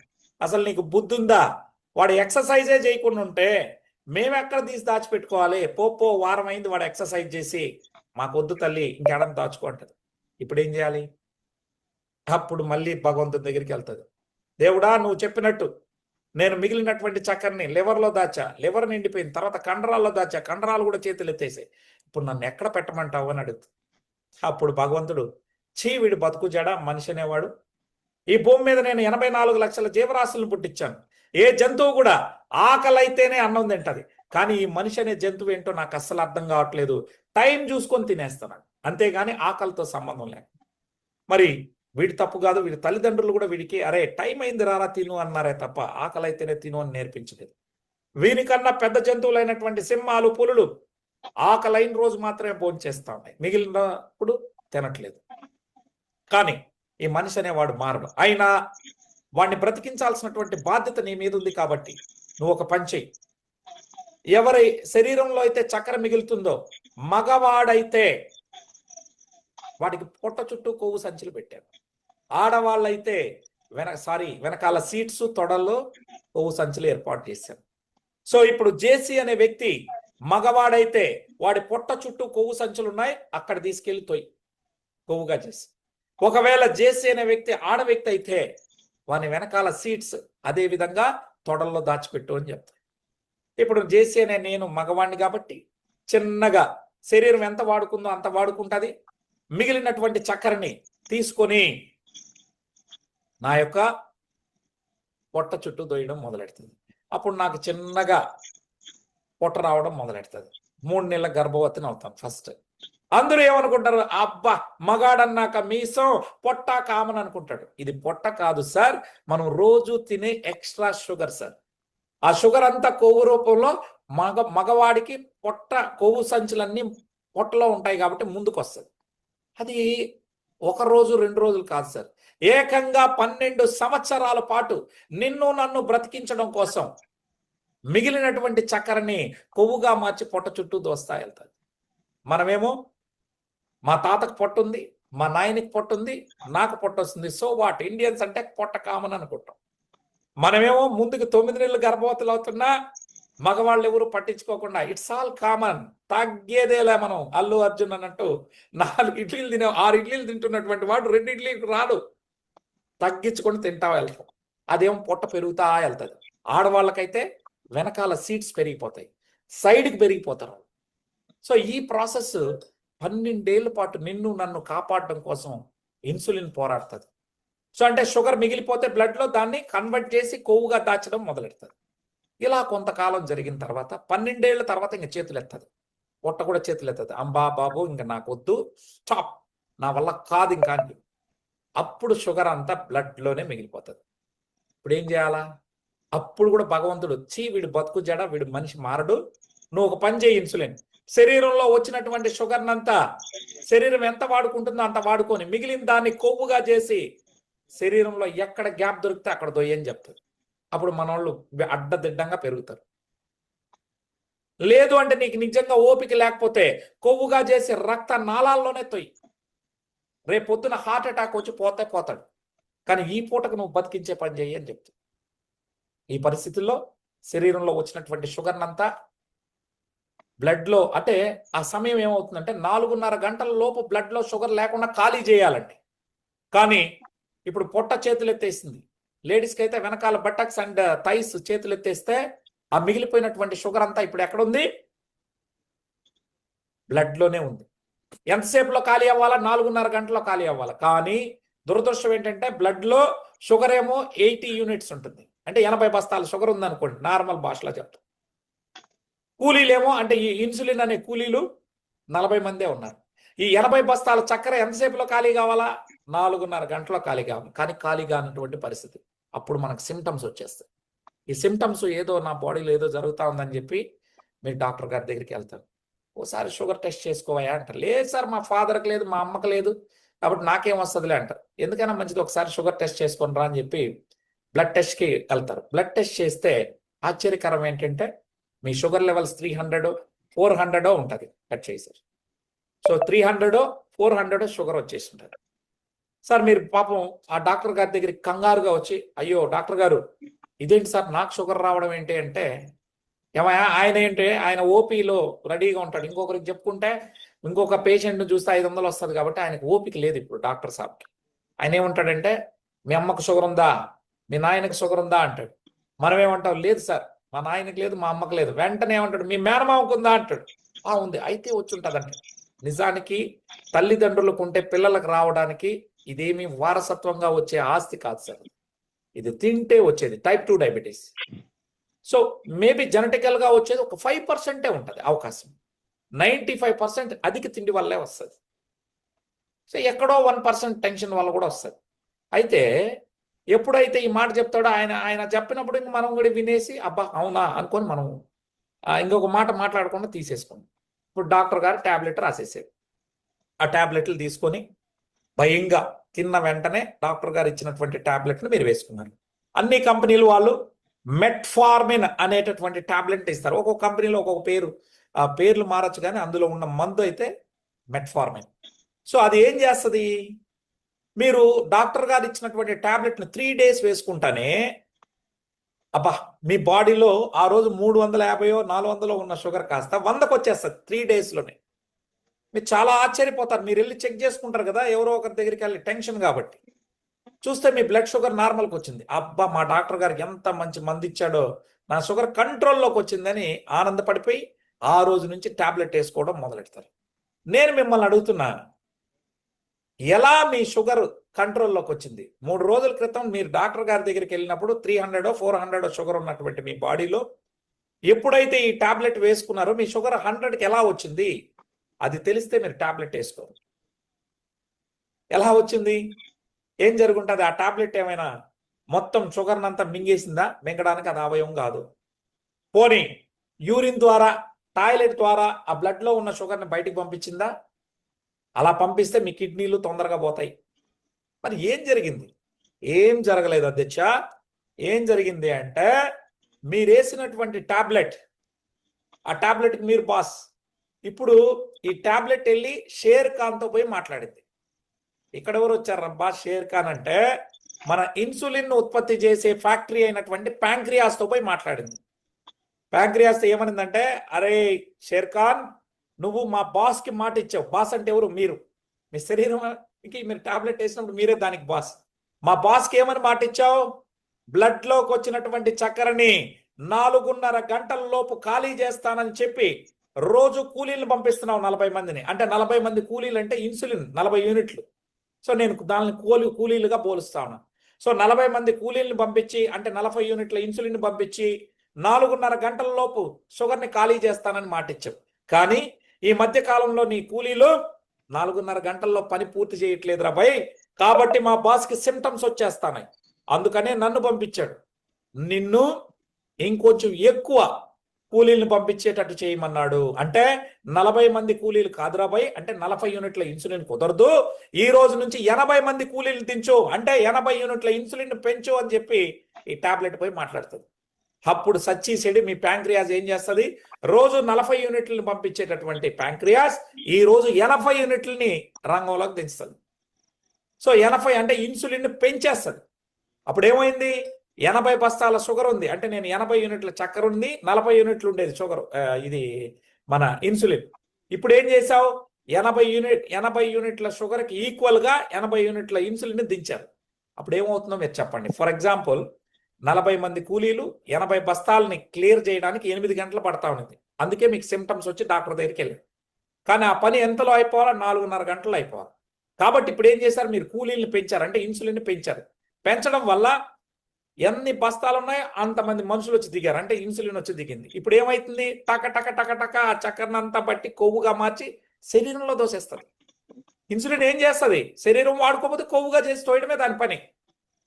అసలు నీకు బుద్ధి ఉందా, వాడు ఎక్సర్సైజే చేయకుండా ఉంటే మేము ఎక్కడ తీసి దాచిపెట్టుకోవాలి, పో వారం అయింది వాడు ఎక్సర్సైజ్ చేసి, మాకు వద్దు తల్లి, ఇంకెడం దాచుకుంటుంది. ఇప్పుడు ఏం చేయాలి? అప్పుడు మళ్ళీ భగవంతుని దగ్గరికి వెళ్తుంది, దేవుడా నువ్వు చెప్పినట్టు నేను మిగిలినటువంటి చక్కెరని లివర్లో దాచా, లివర్ నిండిపోయిన తర్వాత కండరాల్లో దాచా, కండరాలు కూడా చేతులు ఎత్తేసాయి, ఇప్పుడు నన్ను ఎక్కడ పెట్టమంటావు అని అడుగుతుంది. అప్పుడు భగవంతుడు, వీడు బతుకు జడ మనిషి అనేవాడు, ఈ భూమి మీద నేను 84 లక్షల జీవరాశులను పుట్టించాను, ఏ జంతువు కూడా ఆకలి అయితేనే అన్నం తింటది, కానీ ఈ మనిషి అనే జంతువు ఏంటో నాకు అస్సలు అర్థం కావట్లేదు, టైం చూసుకొని తినేస్తున్నాడు, అంతేగాని ఆకలితో సంబంధం లేక. మరి వీడి తప్పు కాదు, వీడి తల్లిదండ్రులు కూడా వీడికి అరే టైం అయింది రారా తిను అన్నారే తప్ప ఆకలి అయితేనే తిను అని నేర్పించలేదు. వీనికన్నా పెద్ద జంతువులైనటువంటి సింహాలు, పులులు ఆకలైన రోజు మాత్రమే భోజనం చేస్తా ఉన్నాయి, మిగిలినప్పుడు తినట్లేదు. కానీ ఈ మనిషి అనేవాడు మారడు, అయినా వాడిని బ్రతికించాల్సినటువంటి బాధ్యత నీ మీద ఉంది, కాబట్టి నువ్వు ఒక పని చెయ్యి. ఎవరి శరీరంలో అయితే చక్కెర మిగులుతుందో మగవాడైతే వాటికి పొట్ట చుట్టూ కొవ్వు సంచులు పెట్టారు, ఆడవాళ్ళైతే వెనకాల సీట్స్, తొడల్లో కొవ్వు సంచులు ఏర్పాటు చేశారు. సో ఇప్పుడు జేసీ అనే వ్యక్తి మగవాడైతే వాడి పొట్ట చుట్టూ కొవ్వు సంచులు ఉన్నాయి, అక్కడ తీసుకెళ్లి తొయ్యి కొవ్వుగా చేసి. ఒకవేళ జేసీ అనే వ్యక్తి ఆడ వ్యక్తి అయితే వాని వెనకాల సీట్స్, అదే విధంగా తొడల్లో దాచిపెట్టు అని చెప్తారు. ఇప్పుడు జేసీ అనే నేను మగవాణ్ణి కాబట్టి చిన్నగా శరీరం ఎంత వాడుకుందో అంత వాడుకుంటుంది, మిగిలినటువంటి చక్కెరని తీసుకొని నా యొక్క పొట్ట చుట్టూ దొయ్యడం మొదలెడుతుంది. అప్పుడు నాకు చిన్నగా పొట్ట రావడం మొదలెడుతుంది. 3 నెలల గర్భవతిని అవుతాను ఫస్ట్. అందరూ ఏమనుకుంటారు, అబ్బా మగాడన్నాక మీసం పొట్ట కామన్ అనుకుంటాడు. ఇది పొట్ట కాదు సార్, మనం రోజు తినే ఎక్స్ట్రా షుగర్ సార్. ఆ షుగర్ అంతా కొవ్వు రూపంలో మగవాడికి పొట్ట కొవ్వు సంచులన్నీ పొట్టలో ఉంటాయి కాబట్టి ముందుకు వస్తుంది. అది ఒక రోజు 2 రోజులు కాదు సార్, ఏకంగా 12 సంవత్సరాల పాటు నిన్ను నన్ను బ్రతికించడం కోసం మిగిలినటువంటి చక్కెరని కొవ్వుగా మార్చి పొట్ట చుట్టూ దోస్తా వెళ్తాది. మనమేమో మా తాతకు పొట్టుంది, మా నాయనకి పొట్టుంది, నాకు పొట్ట వస్తుంది, సో వాట్, ఇండియన్స్ అంటే పొట్ట కామన్ అనుకుంటాం. మనమేమో ముందుకు 9 నెలలు గర్భవతులు అవుతున్నా మగవాళ్ళు ఎవరు పట్టించుకోకుండా ఇట్స్ ఆల్ కామన్, తగ్గేదేలే. మనం అల్లు అర్జున్ అన్నట్టు 4 ఇడ్లీలు తినే 6 ఇడ్లీలు తింటున్నటువంటి వాడు 2 ఇడ్లీలు రాడు, తగ్గించుకొని తింటా వెళ్తాం. అదేమో పొట్ట పెరుగుతా వెళ్తుంది. ఆడవాళ్ళకైతే వెనకాల సీట్స్ పెరిగిపోతాయి, సైడ్కి పెరిగిపోతారు. సో ఈ ప్రాసెస్ 12 ఏళ్ల పాటు నిన్ను నన్ను కాపాడడం కోసం ఇన్సులిన్ పోరాడుతుంది. సో అంటే షుగర్ మిగిలిపోతే బ్లడ్లో దాన్ని కన్వర్ట్ చేసి కొవ్వుగా దాచడం మొదలెడుతుంది. ఇలా కొంతకాలం జరిగిన తర్వాత 12 ఏళ్ల తర్వాత ఇంక చేతులు ఎత్తది, పొట్ట కూడా చేతులు ఎత్తది. అంబా బాబు ఇంక నాకు వద్దు, స్టాప్, నా వల్ల కాదు ఇంకా అని. అప్పుడు షుగర్ అంతా బ్లడ్లోనే మిగిలిపోతుంది. ఇప్పుడు ఏం చేయాలా? అప్పుడు కూడా భగవంతుడు వచ్చి వీడు బతుకు జడ, వీడు మనిషి మారడు, నువ్వు ఒక పని చేయి, ఇన్సులిన్ శరీరంలో వచ్చినటువంటి షుగర్నంతా శరీరం ఎంత వాడుకుంటుందో అంత వాడుకొని మిగిలిన దాన్ని కొవ్వుగా చేసి శరీరంలో ఎక్కడ గ్యాప్ దొరికితే అక్కడ దొయ్యని చెప్తారు. అప్పుడు మనోళ్ళు అడ్డదిడ్డంగా పెరుగుతారు. లేదు అంటే నీకు నిజంగా ఓపిక లేకపోతే కొవ్వుగా చేసి రక్త నాళాల్లోనే తొయ్యి, రేపు పొద్దున హార్ట్ అటాక్ వచ్చి పోతాడు, కానీ ఈ పూటకు నువ్వు బతికించే పని చేయి అని చెప్తారు. ఈ పరిస్థితుల్లో శరీరంలో వచ్చినటువంటి షుగర్నంతా బ్లడ్లో, అంటే ఆ సమయం ఏమవుతుందంటే 4:30 గంటల లోపు బ్లడ్లో షుగర్ లేకుండా ఖాళీ చేయాలండి. కానీ ఇప్పుడు పొట్ట చేతులు ఎత్తేసింది, లేడీస్కి అయితే వెనకాల బటక్స్ అండ్ థైస్ చేతులు ఎత్తేస్తే ఆ మిగిలిపోయినటువంటి షుగర్ అంతా ఇప్పుడు ఎక్కడుంది? బ్లడ్లోనే ఉంది. ఎంతసేపులో ఖాళీ అవ్వాలా? 4:30 గంటల్లో ఖాళీ అవ్వాలి. కానీ దురదృష్టం ఏంటంటే బ్లడ్లో షుగర్ ఏమో 80 యూనిట్స్ ఉంటుంది, అంటే 80 బస్తాల షుగర్ ఉందనుకోండి, నార్మల్ భాషలో చెప్తాం. కూలీలేమో, అంటే ఈ ఇన్సులిన్ అనే కూలీలు 40 మందే ఉన్నారు. ఈ 80 బస్తాల చక్కెర ఎంతసేపులో ఖాళీ కావాలా? 4:30 గంటలో ఖాళీ కావాలి. కానీ ఖాళీ కానటువంటి పరిస్థితి. అప్పుడు మనకు సిమ్టమ్స్ వచ్చేస్తాయి. ఈ సిమ్టమ్స్ ఏదో నా బాడీలో ఏదో జరుగుతూ ఉందని చెప్పి మీరు డాక్టర్ గారి దగ్గరికి వెళ్తారు. ఓసారి షుగర్ టెస్ట్ చేసుకోవా అంటారు. లేదు సార్, మా ఫాదర్కి లేదు, మా అమ్మకి లేదు, కాబట్టి నాకేం వస్తుందిలే అంటారు. ఎందుకైనా మంచిది ఒకసారి షుగర్ టెస్ట్ చేసుకొని రా అని చెప్పి బ్లడ్ టెస్ట్కి వెళ్తారు. బ్లడ్ టెస్ట్ చేస్తే ఆశ్చర్యకరం ఏంటంటే మీ షుగర్ లెవెల్స్ 300, 400 ఉంటుంది కట్ చేశారు. సో 300, 400 షుగర్ వచ్చేసి ఉంటుంది. సార్ మీరు పాపం ఆ డాక్టర్ గారి దగ్గరికి కంగారుగా వచ్చి, అయ్యో డాక్టర్ గారు ఇదేంటి సార్ నాకు షుగర్ రావడం ఏంటి అంటే, ఏమయ్యా ఆయన ఏంటి, ఆయన ఓపీలో రెడీగా ఉంటాడు, ఇంకొకరికి చెప్పుకుంటే ఇంకొక పేషెంట్ని చూస్తే 500 వస్తుంది కాబట్టి ఆయనకు ఓపిక లేదు ఇప్పుడు డాక్టర్ సాబ్కి. ఆయన ఏమంటాడంటే, మీ అమ్మకు షుగర్ ఉందా, మీ నాయనకు షుగర్ ఉందా అంటాడు. మనం ఏమంటాం, లేదు సార్ మా నాయనకి లేదు, మా అమ్మకి లేదు. వెంటనే ఏమంటాడు, మీ మేనమామకు ఉందా అంటాడు. ఉంది, అయితే వచ్చి ఉంటుందంట. నిజానికి తల్లిదండ్రులకు ఉంటే పిల్లలకు రావడానికి ఇదేమి వారసత్వంగా వచ్చే ఆస్తి కాదు సార్, ఇది తింటే వచ్చేది టైప్ 2 డయాబెటీస్. సో మేబీ జెనెటికల్గా వచ్చేది ఒక 5% ఉంటుంది అవకాశం, 95% అధిక తిండి వల్లే వస్తుంది. సో ఎక్కడో 1% టెన్షన్ వల్ల కూడా వస్తుంది. అయితే ఎప్పుడైతే ఈ మాట చెప్తాడో ఆయన చెప్పినప్పుడు ఇంక మనం కూడా వినేసి అబ్బా అవునా అనుకొని మనం ఇంకొక మాట మాట్లాడకుండా తీసేసుకున్నాం. ఇప్పుడు డాక్టర్ గారు ట్యాబ్లెట్ రాసేసారు. ఆ ట్యాబ్లెట్లు తీసుకొని భయంగా తిన్న వెంటనే డాక్టర్ గారు ఇచ్చినటువంటి ట్యాబ్లెట్ను మీరు వేసుకున్నారు. అన్ని కంపెనీలు వాళ్ళు మెట్ఫార్మిన్ అనేటటువంటి ట్యాబ్లెట్ ఇస్తారు. ఒక్కొక్క కంపెనీలో ఒక్కొక్క పేరు, ఆ పేర్లు మారచ్చు, కానీ అందులో ఉన్న మందు అయితే మెట్ఫార్మిన్. సో అది ఏం చేస్తుంది, మీరు డాక్టర్ గారు ఇచ్చినటువంటి ట్యాబ్లెట్ను 3 days వేసుకుంటానే అబ్బా మీ బాడీలో ఆ రోజు 350, 400 ఉన్న షుగర్ కాస్త 100కి వచ్చేస్తుంది 3 daysలోనే. మీరు చాలా ఆశ్చర్యపోతారు. మీరు వెళ్ళి చెక్ చేసుకుంటారు కదా ఎవరో ఒకరి దగ్గరికి వెళ్ళి, టెన్షన్ కాబట్టి చూస్తే మీ బ్లడ్ షుగర్ నార్మల్కి వచ్చింది. అబ్బా మా డాక్టర్ గారు ఎంత మంచి మందు ఇచ్చాడో, నా షుగర్ కంట్రోల్లోకి వచ్చిందని ఆనందపడిపోయి ఆ రోజు నుంచి ట్యాబ్లెట్ వేసుకోవడం మొదలెడతారు. నేను మిమ్మల్ని అడుగుతున్నా, ఎలా మీ షుగర్ కంట్రోల్లోకి వచ్చింది? 3 రోజుల క్రితం మీరు డాక్టర్ గారి దగ్గరికి వెళ్ళినప్పుడు 300, 400 షుగర్ ఉన్నటువంటి మీ బాడీలో ఎప్పుడైతే ఈ టాబ్లెట్ వేసుకున్నారో మీ షుగర్ 100కి ఎలా వచ్చింది? అది తెలిస్తే మీరు టాబ్లెట్ వేసుకోరు. ఎలా వచ్చింది? ఏం జరుగుంటుంది? ఆ టాబ్లెట్ ఏమైనా మొత్తం షుగర్నంతా మింగేసిందా? మింగడానికి అది అవయవం కాదు. పోనీ యూరిన్ ద్వారా, టాయిలెట్ ద్వారా ఆ బ్లడ్లో ఉన్న షుగర్ని బయటికి పంపించిందా? అలా పంపిస్తే మీ కిడ్నీలు తొందరగా పోతాయి. మరి ఏం జరిగింది? ఏం జరగలేదు అధ్యక్ష. ఏం జరిగింది అంటే మీరు వేసినటువంటి టాబ్లెట్, ఆ టాబ్లెట్కి మీరు బాస్. ఇప్పుడు ఈ టాబ్లెట్ వెళ్ళి షేర్ ఖాన్తో పోయి మాట్లాడింది. ఇక్కడ ఎవరు వచ్చారబ్బా షేర్ ఖాన్ అంటే? మన ఇన్సులిన్ ఉత్పత్తి చేసే ఫ్యాక్టరీ అయినటువంటి ప్యాంక్రియాస్తో పోయి మాట్లాడింది. ప్యాంక్రియాస్ ఏమనిందంటే, అరే షేర్ ఖాన్, నువ్వు మా బాస్కి మాట ఇచ్చావు. బాస్ అంటే ఎవరు? మీరు. మీ శరీరంకి మీరు టాబ్లెట్ వేసినప్పుడు మీరే దానికి బాస్. మా బాస్కి ఏమని మాట ఇచ్చావు? బ్లడ్లోకి వచ్చినటువంటి చక్కెరని 4.5 గంటల లోపు ఖాళీ చేస్తానని చెప్పి రోజు కూలీలను పంపిస్తున్నావు 40 మందిని. అంటే 40 మంది కూలీలు అంటే ఇన్సులిన్ 40 యూనిట్లు. సో నేను దాన్ని కూలీలుగా పోలుస్తాను. సో 40 మంది కూలీలను పంపించి, అంటే 40 యూనిట్ల ఇన్సులిన్ పంపించి 4.5 గంటల లోపు షుగర్ని ఖాళీ చేస్తానని మాట ఇచ్చావు. కానీ ఈ మధ్య కాలంలో నీ కూలీలు 4.5 గంటల్లో పని పూర్తి చేయట్లేదురా భయ్. కాబట్టి మా బాస్కి సిమ్టమ్స్ వచ్చేస్తానాయి, అందుకనే నన్ను పంపించాడు. నిన్ను ఇంకొంచెం ఎక్కువ కూలీలను పంపించేటట్టు చేయమన్నాడు. అంటే 40 మంది కూలీలు కాదురా భయ్, అంటే 40 యూనిట్ల ఇన్సులిన్ కుదరదు. ఈ రోజు నుంచి 80 మంది కూలీలు దించు, అంటే 80 యూనిట్ల ఇన్సులిన్ పెంచు అని చెప్పి ఈ టాబ్లెట్ పోయి మాట్లాడుతుంది. అప్పుడు సచ్చి సెడి మీ ప్యాంక్రియాస్ ఏం చేస్తుంది? రోజు 40 యూనిట్లను పంపించేటటువంటి ప్యాంక్రియాస్ ఈ రోజు 80 యూనిట్లని రంగంలోకి దించుతుంది. సో 80 అంటే ఇన్సులిన్ పెంచేస్తుంది. అప్పుడు ఏమైంది? 80 బస్తాల షుగర్ ఉంది, అంటే నేను 80 యూనిట్ల చక్కెర ఉంది, 40 యూనిట్లు ఉండేది షుగర్, ఇది మన ఇన్సులిన్. ఇప్పుడు ఏం చేసావు? 80 యూనిట్ల షుగర్కి ఈక్వల్గా 80 యూనిట్ల ఇన్సులిన్ దించారు. అప్పుడు ఏమవుతుందో మీరు చెప్పండి. ఫర్ ఎగ్జాంపుల్ 40 మంది కూలీలు 80 బస్తాలని క్లియర్ చేయడానికి 8 గంటలు పడతా ఉన్నది. అందుకే మీకు సిమ్టమ్స్ వచ్చి డాక్టర్ దగ్గరికి వెళ్ళారు. కానీ ఆ పని ఎంతలో అయిపోవాలా? 4.5 గంటలు అయిపోవాలి. కాబట్టి ఇప్పుడు ఏం చేశారు? మీరు కూలీలను పెంచారు, అంటే ఇన్సులిన్ పెంచారు. పెంచడం వల్ల ఎన్ని బస్తాలు ఉన్నాయో అంతమంది మనుషులు వచ్చి దిగారు, అంటే ఇన్సులిన్ వచ్చి దిగింది. ఇప్పుడు ఏమైతుంది? టక టక టక టక ఆ చక్కెరనంతా బట్టి కొవ్వుగా మార్చి శరీరంలో దోసేస్తుంది. ఇన్సులిన్ ఏం చేస్తుంది? శరీరం వాడుకోకపోతే కొవ్వుగా చేసి తోయడమే దాని పని.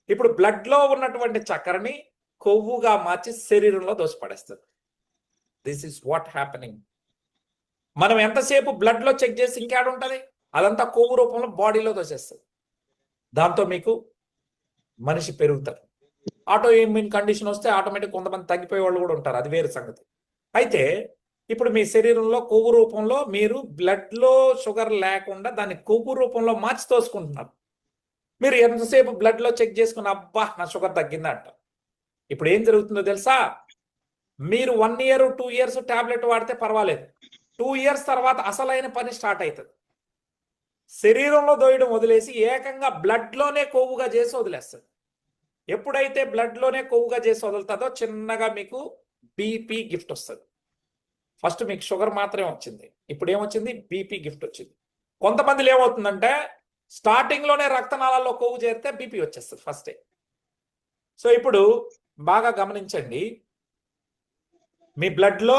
ఇప్పుడు బ్లడ్లో ఉన్నటువంటి చక్కెరని కొవ్వుగా మార్చి శరీరంలో దోషపడేస్తుంది. This is what happening. మనం ఎంతసేపు బ్లడ్లో చెక్ చేసి ఇంకేడ ఉంటుంది? అదంతా కొవ్వు రూపంలో బాడీలో దోసేస్తుంది. దాంతో మీకు మనిషి పెరుగుతారు. ఆటో ఇమ్యూన్ కండిషన్ వస్తే ఆటోమేటిక్ కొంతమంది తగ్గిపోయే వాళ్ళు కూడా ఉంటారు, అది వేరే సంగతి. అయితే ఇప్పుడు మీ శరీరంలో కొవ్వు రూపంలో మీరు బ్లడ్లో షుగర్ లేకుండా దాన్ని కొవ్వు రూపంలో మార్చి తోసుకుంటున్నారు. మీరు ఎంతసేపు బ్లడ్లో చెక్ చేసుకుని అబ్బా నా షుగర్ తగ్గింది అంటారు. ఇప్పుడు ఏం జరుగుతుందో తెలుసా? మీరు 1 ఇయర్ 2 ఇయర్స్ టాబ్లెట్ వాడితే పర్వాలేదు, 2 ఇయర్స్ తర్వాత అసలైన పని స్టార్ట్ అవుతుంది. శరీరంలో దోయడం వదిలేసి ఏకంగా బ్లడ్లోనే కొవ్వుగా చేసి వదిలేస్తుంది. ఎప్పుడైతే బ్లడ్లోనే కొవ్వుగా చేసి వదులుతుందో చిన్నగా మీకు బీపీ గిఫ్ట్ వస్తుంది. ఫస్ట్ మీకు షుగర్ మాత్రమే వచ్చింది, ఇప్పుడు ఏమొచ్చింది? బీపీ గిఫ్ట్ వచ్చింది. కొంతమందిలో ఏమవుతుందంటే స్టార్టింగ్లోనే రక్తనాళాల్లో కొవ్వు చేరితే బీపీ వచ్చేస్తుంది ఫస్టే. సో ఇప్పుడు బాగా గమనించండి, మీ బ్లడ్లో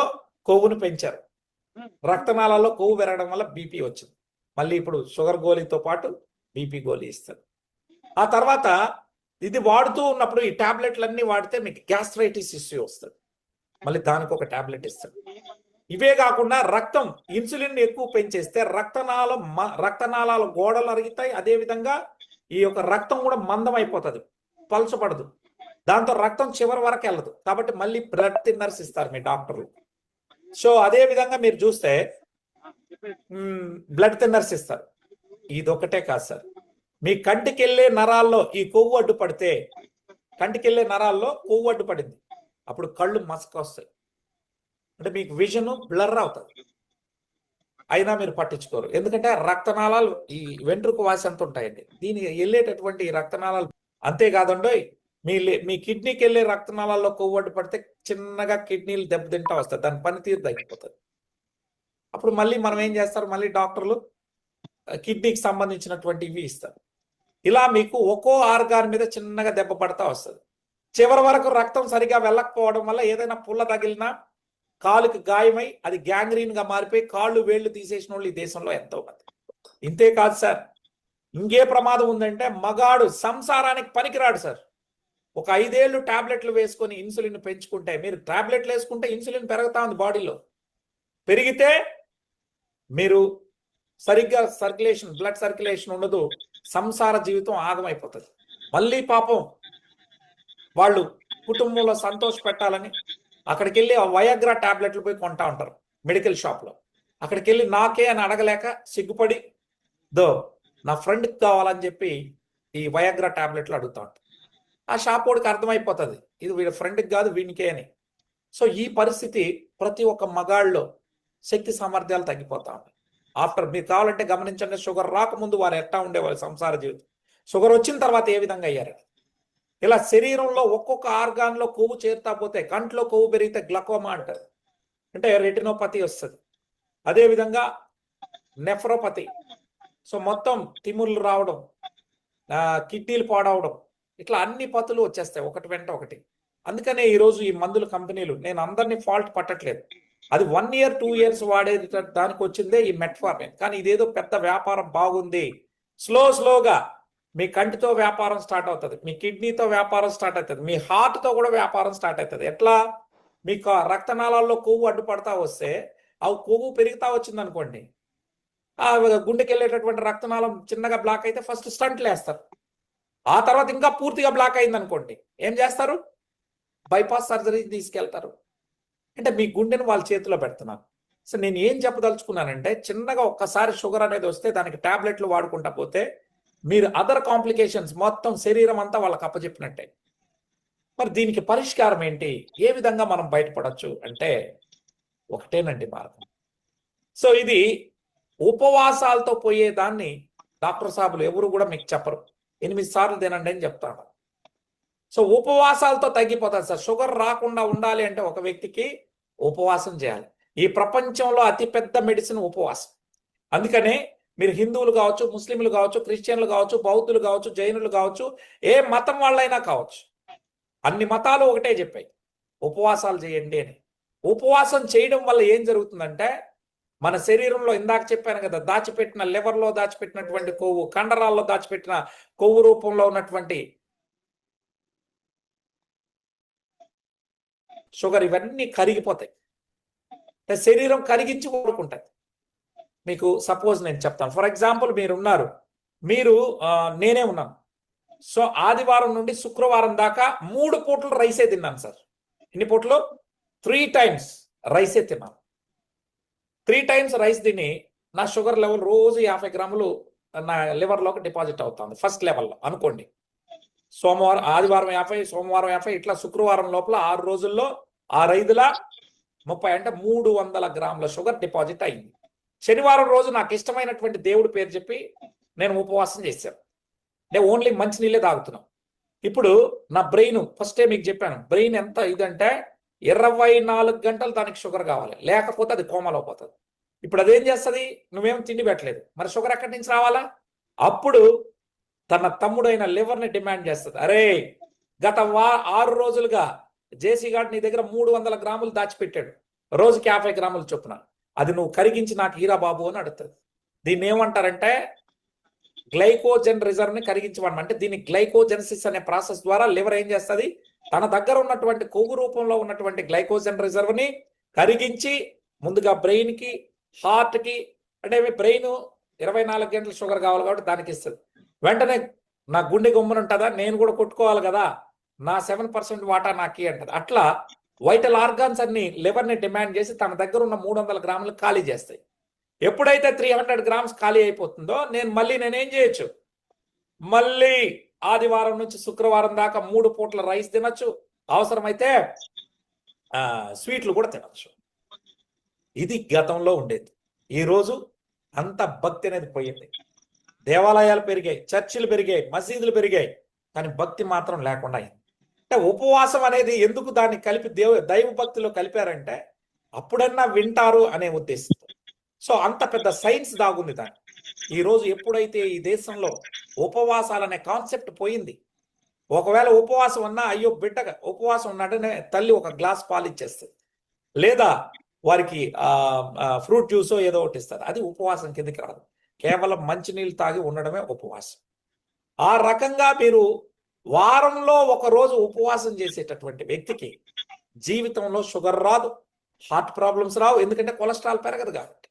కొవ్వును పెంచారు, రక్తనాళాల్లో కొవ్వు పెరగడం వల్ల బీపీ వచ్చింది. మళ్ళీ ఇప్పుడు షుగర్ గోళీతో పాటు బీపీ గోళీ ఇస్తారు. ఆ తర్వాత ఇది వాడుతూ ఉన్నప్పుడు ఈ టాబ్లెట్లన్నీ వాడితే మీకు గ్యాస్ట్రైటిస్ ఇష్యూ వస్తుంది, మళ్ళీ దానికి ఒక టాబ్లెట్ ఇస్తాడు. ఇవే కాకుండా రక్తం ఇన్సులిన్ ఎక్కువ పెంచేస్తే రక్తనాళాల గోడలు అరుగుతాయి. అదేవిధంగా ఈ యొక్క రక్తం కూడా మందం అయిపోతుంది, పలచబడదు. దాంతో రక్తం చివరి వరకు వెళ్ళదు. కాబట్టి మళ్ళీ బ్లడ్ థిన్నర్స్ ఇస్తారు మీ డాక్టర్లు. సో అదే విధంగా మీరు చూస్తే బ్లడ్ థిన్నర్స్ ఇస్తారు. ఇదొకటే కాదు సార్, మీ కంటికి వెళ్ళే నరాల్లో ఈ కొవ్వు అడ్డుపడితే, కంటికి వెళ్ళే నరాల్లో కొవ్వు అడ్డుపడింది, అప్పుడు కళ్ళు మసక వస్తాయి, అంటే మీకు విజన్ బ్లర్ అవుతుంది. అయినా మీరు పట్టించుకోరు, ఎందుకంటే రక్తనాళాలు ఈ వెంట్రుక వాసి అంత ఉంటాయండి. దీనికి వెళ్ళేటటువంటి రక్తనాళాలు అంతేకాదండి, మీ కిడ్నీకి వెళ్ళే రక్తనాళాల్లో కొవ్వు అడ్డుపడితే చిన్నగా కిడ్నీలు దెబ్బతింటా వస్తాయి, దాని పనితీరు తగ్గిపోతుంది. అప్పుడు మళ్ళీ మనం ఏం చేస్తారు? మళ్ళీ డాక్టర్లు కిడ్నీకి సంబంధించినటువంటి ఇవి ఇస్తారు. ఇలా మీకు ఒక్కో ఆర్గాన్ మీద చిన్నగా దెబ్బ పడతా వస్తుంది. చివరి వరకు రక్తం సరిగా వెళ్ళకపోవడం వల్ల ఏదైనా పుల్ల తగిలినా కాలుకి గాయమై అది గ్యాంగ్రీన్ గా మారిపోయి కాళ్ళు వేళ్లు తీసేసిన వాళ్ళు ఈ దేశంలో ఎంతో మంది. ఇంతే కాదు సార్, ఇంకే ప్రమాదం ఉందంటే మగాడు సంసారానికి పనికిరాడు సార్. ఒక 5 ఏళ్ళు టాబ్లెట్లు వేసుకొని ఇన్సులిన్ పెంచుకుంటే, మీరు టాబ్లెట్లు వేసుకుంటే ఇన్సులిన్ పెరుగుతా ఉంది బాడీలో, పెరిగితే మీరు సరిగ్గా బ్లడ్ సర్క్యులేషన్ ఉండదు, సంసార జీవితం ఆగమైపోతుంది. మళ్ళీ పాపం వాళ్ళు కుటుంబంలో సంతోష పెట్టాలని అక్కడికి వెళ్ళి ఆ వయాగ్రా టాబ్లెట్లు పోయి కొంటా ఉంటారు మెడికల్ షాప్లో. అక్కడికి వెళ్ళి నాకే అని అడగలేక సిగ్గుపడి నా ఫ్రెండ్కి కావాలని చెప్పి ఈ వయాగ్రా టాబ్లెట్లు అడుగుతా ఉంటారు. ఆ షాప్ వాడికి అర్థమైపోతుంది ఇది వీడి ఫ్రెండ్కి కాదు వీనికే అని. సో ఈ పరిస్థితి ప్రతి ఒక్క మగాళ్ళలో శక్తి సామర్థ్యాలు తగ్గిపోతా ఉన్నాయి. ఆఫ్టర్ మీరు కావాలంటే గమనించండి, షుగర్ రాకముందు వారు ఎట్టా ఉండేవాళ్ళు సంసార జీవితం, షుగర్ వచ్చిన తర్వాత ఏ విధంగా అయ్యారు. ఇలా శరీరంలో ఒక్కొక్క ఆర్గాన్లో కొవ్వు చేరుతా పోతే, కంట్లో కొవ్వు పెరిగితే గ్లకోమా అంటారు, అంటే రెటినోపతి వస్తుంది. అదేవిధంగా నెఫ్రోపతి, సో మొత్తం తిమ్ముళ్ళు రావడం, కిడ్నీలు పాడవడం, ఇట్లా అన్ని పతులు వచ్చేస్తాయి ఒకటి వెంట ఒకటి. అందుకనే ఈరోజు ఈ మందుల కంపెనీలు, నేను అందరినీ ఫాల్ట్ పట్టట్లేదు, అది 1 year 2 years వాడేది దానికి వచ్చిందే ఈ మెట్ఫార్మిన్. కానీ ఇదేదో పెద్ద వ్యాపారం బాగుంది, స్లోగా మీ కంటితో వ్యాపారం స్టార్ట్ అవుతుంది, మీ కిడ్నీతో వ్యాపారం స్టార్ట్ అవుతుంది, మీ హార్ట్తో కూడా వ్యాపారం స్టార్ట్ అవుతుంది. ఎట్లా? మీకు రక్తనాళాల్లో కొవ్వు అడ్డుపడతా వస్తే ఆ కొవ్వు పెరుగుతా వచ్చింది అనుకోండి, ఆ గుండెకి వెళ్ళేటటువంటి రక్తనాళం చిన్నగా బ్లాక్ అయితే ఫస్ట్ స్టంట్లు వేస్తారు. ఆ తర్వాత ఇంకా పూర్తిగా బ్లాక్ అయింది అనుకోండి, ఏం చేస్తారు? బైపాస్ సర్జరీ తీసుకెళ్తారు. అంటే మీ గుండెను వాళ్ళ చేతిలో పెడుతున్నారు. సో నేను ఏం చెప్పదలుచుకున్నానంటే, చిన్నగా ఒక్కసారి షుగర్ అనేది వస్తే దానికి టాబ్లెట్లు వాడుకుంటా పోతే మీరు అదర్ కాంప్లికేషన్స్ మొత్తం శరీరం అంతా వాళ్ళకి అప్పచెప్పినట్టే. మరి దీనికి పరిష్కారం ఏంటి? ఏ విధంగా మనం బయటపడచ్చు అంటే ఒకటేనండి మార్గం. సో ఇది ఉపవాసాలతో పోయేదాన్ని డాక్టర్ సాబులు ఎవరు కూడా మీకు చెప్పరు. 8 సార్లు తినండి అని చెప్తాను. సో ఉపవాసాలతో తగ్గిపోతుంది సార్. షుగర్ రాకుండా ఉండాలి అంటే ఒక వ్యక్తికి ఉపవాసం చేయాలి. ఈ ప్రపంచంలో అతిపెద్ద మెడిసిన్ ఉపవాసం. అందుకనే మీరు హిందువులు కావచ్చు, ముస్లింలు కావచ్చు, క్రిస్టియన్లు కావచ్చు, బౌద్ధులు కావచ్చు, జైనులు కావచ్చు, ఏ మతం వాళ్ళైనా కావచ్చు, అన్ని మతాలు ఒకటే చెప్పాయి, ఉపవాసాలు చేయండి అని. ఉపవాసం చేయడం వల్ల ఏం జరుగుతుందంటే, మన శరీరంలో ఇందాక చెప్పాను కదా, దాచిపెట్టిన లివర్లో దాచిపెట్టినటువంటి కొవ్వు, కండరాల్లో దాచిపెట్టిన కొవ్వు రూపంలో ఉన్నటువంటి షుగర్, ఇవన్నీ కరిగిపోతాయి. శరీరం కరిగించి కోరుకుంటుంది. మీకు సపోజ్ నేను చెప్తాను. ఫర్ ఎగ్జాంపుల్ నేనే ఉన్నాను. సో ఆదివారం నుండి శుక్రవారం దాకా 3 పూటలు రైసే తిన్నాను సార్. ఎన్ని పూటలు? 3 times రైసే తిన్నాను. 3 times రైస్ తిని నా షుగర్ లెవెల్ రోజు 50 grams నా లివర్లోకి డిపాజిట్ అవుతుంది ఫస్ట్ లెవెల్లో అనుకోండి. ఆదివారం 50, సోమవారం 50, ఇట్లా శుక్రవారం లోపల 6 రోజుల్లో 6×5 30 అంటే 300 grams షుగర్ డిపాజిట్ అయింది. శనివారం రోజు నాకు ఇష్టమైనటువంటి దేవుడి పేరు చెప్పి నేను ఉపవాసం చేశాను. నేను ఓన్లీ మంచినీళ్ళే తాగుతున్నాను. ఇప్పుడు నా బ్రెయిన్, ఫస్టే మీకు చెప్పాను, బ్రెయిన్ ఎంత ఇదంటే 24 గంటలు దానికి షుగర్ కావాలి, లేకపోతే అది కోమాలో పోతుంది. ఇప్పుడు అదేం చేస్తుంది? నువ్వేం తిండి పెట్టలేదు, మరి షుగర్ ఎక్కడి నుంచి రావాలా? అప్పుడు తన తమ్ముడైన లివర్ని డిమాండ్ చేస్తుంది. అరే, గత 6 రోజులుగా జేసీ గారు నీ దగ్గర 300 grams దాచిపెట్టాడు, రోజుకి 50 grams చొప్పున, అది నువ్వు కరిగించి నాకు హీరా బాబు అని అడుగుతుంది. దీన్ని ఏమంటారంటే గ్లైకోజన్ రిజర్వ్ ని కరిగించమని. అంటే దీన్ని గ్లైకోజెనసిస్ అనే ప్రాసెస్ ద్వారా లివర్ ఏం చేస్తుంది? తన దగ్గర ఉన్నటువంటి కొవ్వు రూపంలో ఉన్నటువంటి గ్లైకోజన్ రిజర్వ్ ని కరిగించి ముందుగా బ్రెయిన్ కి, హార్ట్ కి, అంటే బ్రెయిన్ 24 గంటలు షుగర్ కావాలి కాబట్టి దానికి ఇస్తుంది. వెంటనే నా గుండె గమ్మున ఉంటుందా, నేను కూడా కొట్టుకోవాలి కదా, నా 7% వాటా నాకి అంటది. అట్లా వైటల్ ఆర్గాన్స్ అన్ని లివర్ ని డిమాండ్ చేసి తన దగ్గర ఉన్న 300 grams ఖాళీ చేస్తాయి. ఎప్పుడైతే 300 grams ఖాళీ అయిపోతుందో నేనేం చేయొచ్చు? మళ్ళీ ఆదివారం నుంచి శుక్రవారం దాకా 3 పూటల రైస్ తినొచ్చు, అవసరమైతే స్వీట్లు కూడా తినొచ్చు. ఇది గతంలో ఉండేది. ఈరోజు అంత భక్తి అనేది పోయింది. దేవాలయాలు పెరిగాయి, చర్చిలు పెరిగాయి, మసీదులు పెరిగాయి, కానీ భక్తి మాత్రం లేకుండా అయింది. అంటే ఉపవాసం అనేది ఎందుకు దాన్ని కలిపి దైవ భక్తిలో కలిపారంటే అప్పుడన్నా వింటారు అనే ఉద్దేశంతో. సో అంత పెద్ద సైన్స్ దాగుంది దాన్ని. ఈరోజు ఎప్పుడైతే ఈ దేశంలో ఉపవాసాలనే కాన్సెప్ట్ పోయింది, ఒకవేళ ఉపవాసం ఉన్నా అయ్యో బిడ్డగా ఉపవాసం ఉన్నాడనే తల్లి ఒక గ్లాస్ పాలు ఇచ్చేస్తుంది. లేదా వారికి ఫ్రూట్ జ్యూసో ఏదో ఒకటి ఇస్తారు. అది ఉపవాసం కిందకి రాదు. కేవలం మంచినీళ్ళు తాగి ఉండడమే ఉపవాసం. ఆ రకంగా మీరు వారంలో ఒక రోజు ఉపవాసం చేసేటటువంటి వ్యక్తికి జీవితంలో షుగర్ రాదు, హార్ట్ ప్రాబ్లమ్స్ రావు, ఎందుకంటే కొలెస్ట్రాల్ పెరగదు కాబట్టి.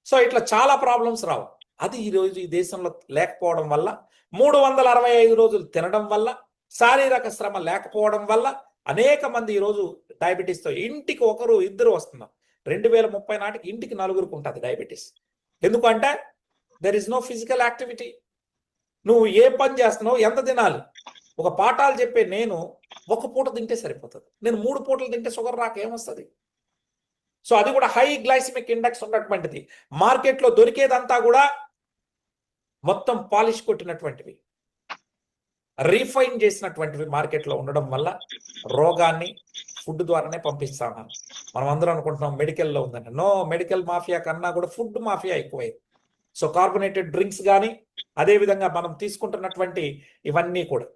సో ఇట్లా చాలా ప్రాబ్లమ్స్ రావు. అది ఈరోజు ఈ దేశంలో లేకపోవడం వల్ల, 365 రోజులు తినడం వల్ల, శారీరక శ్రమ లేకపోవడం వల్ల అనేక మంది ఈరోజు డయాబెటీస్తో ఇంటికి ఒకరు ఇద్దరు వస్తున్నారు. 2030 నాటికి ఇంటికి నలుగురికి ఉంటుంది డయాబెటీస్. ఎందుకంటే there is no physical activity. నువ్వు ఏ పని చేస్తున్నావు, ఎంత తినాలి? ఒక పాఠాలు చెప్పే నేను ఒక పూట తింటే సరిపోతుంది. నేను 3 పూటలు తింటే షుగర్ రాక ఏమొస్తుంది? సో అది కూడా హై గ్లైసిమిక్ ఇండెక్స్ ఉన్నటువంటిది. మార్కెట్లో దొరికేదంతా కూడా మొత్తం పాలిష్ కొట్టినటువంటివి, రీఫైన్ చేసినటువంటివి మార్కెట్లో ఉండడం వల్ల రోగాన్ని ఫుడ్ ద్వారానే పంపిస్తా ఉన్నాను. మనం అందరం అనుకుంటున్నాం మెడికల్లో ఉందని. నో, మెడికల్ మాఫియా కన్నా కూడా ఫుడ్ మాఫియా ఎక్కువైంది. సో కార్బొనేటెడ్ డ్రింక్స్ కానీ, అదేవిధంగా మనం తీసుకుంటున్నటువంటి ఇవన్నీ కూడా.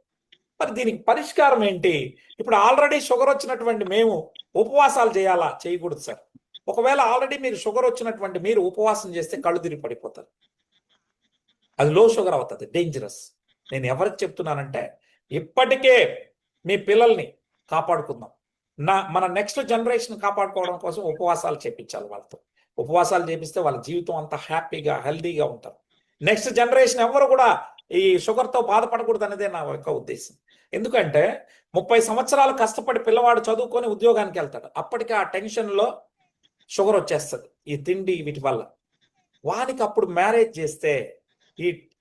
మరి దీనికి పరిష్కారం ఏంటి? ఇప్పుడు ఆల్రెడీ షుగర్ వచ్చినటువంటి మేము ఉపవాసాలు చేయాలా? చేయకూడదు సార్. ఒకవేళ ఆల్రెడీ మీరు షుగర్ వచ్చినటువంటి మీరు ఉపవాసం చేస్తే కళ్ళు తిరిగి పడిపోతారు. అది లో షుగర్ అవుతుంది, డేంజరస్. నేను ఎవరికి చెప్తున్నానంటే, ఇప్పటికే మీ పిల్లల్ని కాపాడుకుందాం. మన నెక్స్ట్ జనరేషన్ కాపాడుకోవడం కోసం ఉపవాసాలు చేపించాలి వాళ్ళతో. ఉపవాసాలు చేపిస్తే వాళ్ళ జీవితం అంతా హ్యాపీగా హెల్దీగా ఉంటారు. నెక్స్ట్ జనరేషన్ ఎవరు కూడా ఈ షుగర్తో బాధపడకూడదు అనేదే నా యొక్క ఉద్దేశం. ఎందుకంటే 30 సంవత్సరాలు కష్టపడి పిల్లవాడు చదువుకొని ఉద్యోగానికి వెళ్తాడు. అప్పటికే ఆ టెన్షన్లో షుగర్ వచ్చేస్తుంది ఈ తిండి వీటి వల్ల. వానికి అప్పుడు మ్యారేజ్ చేస్తే,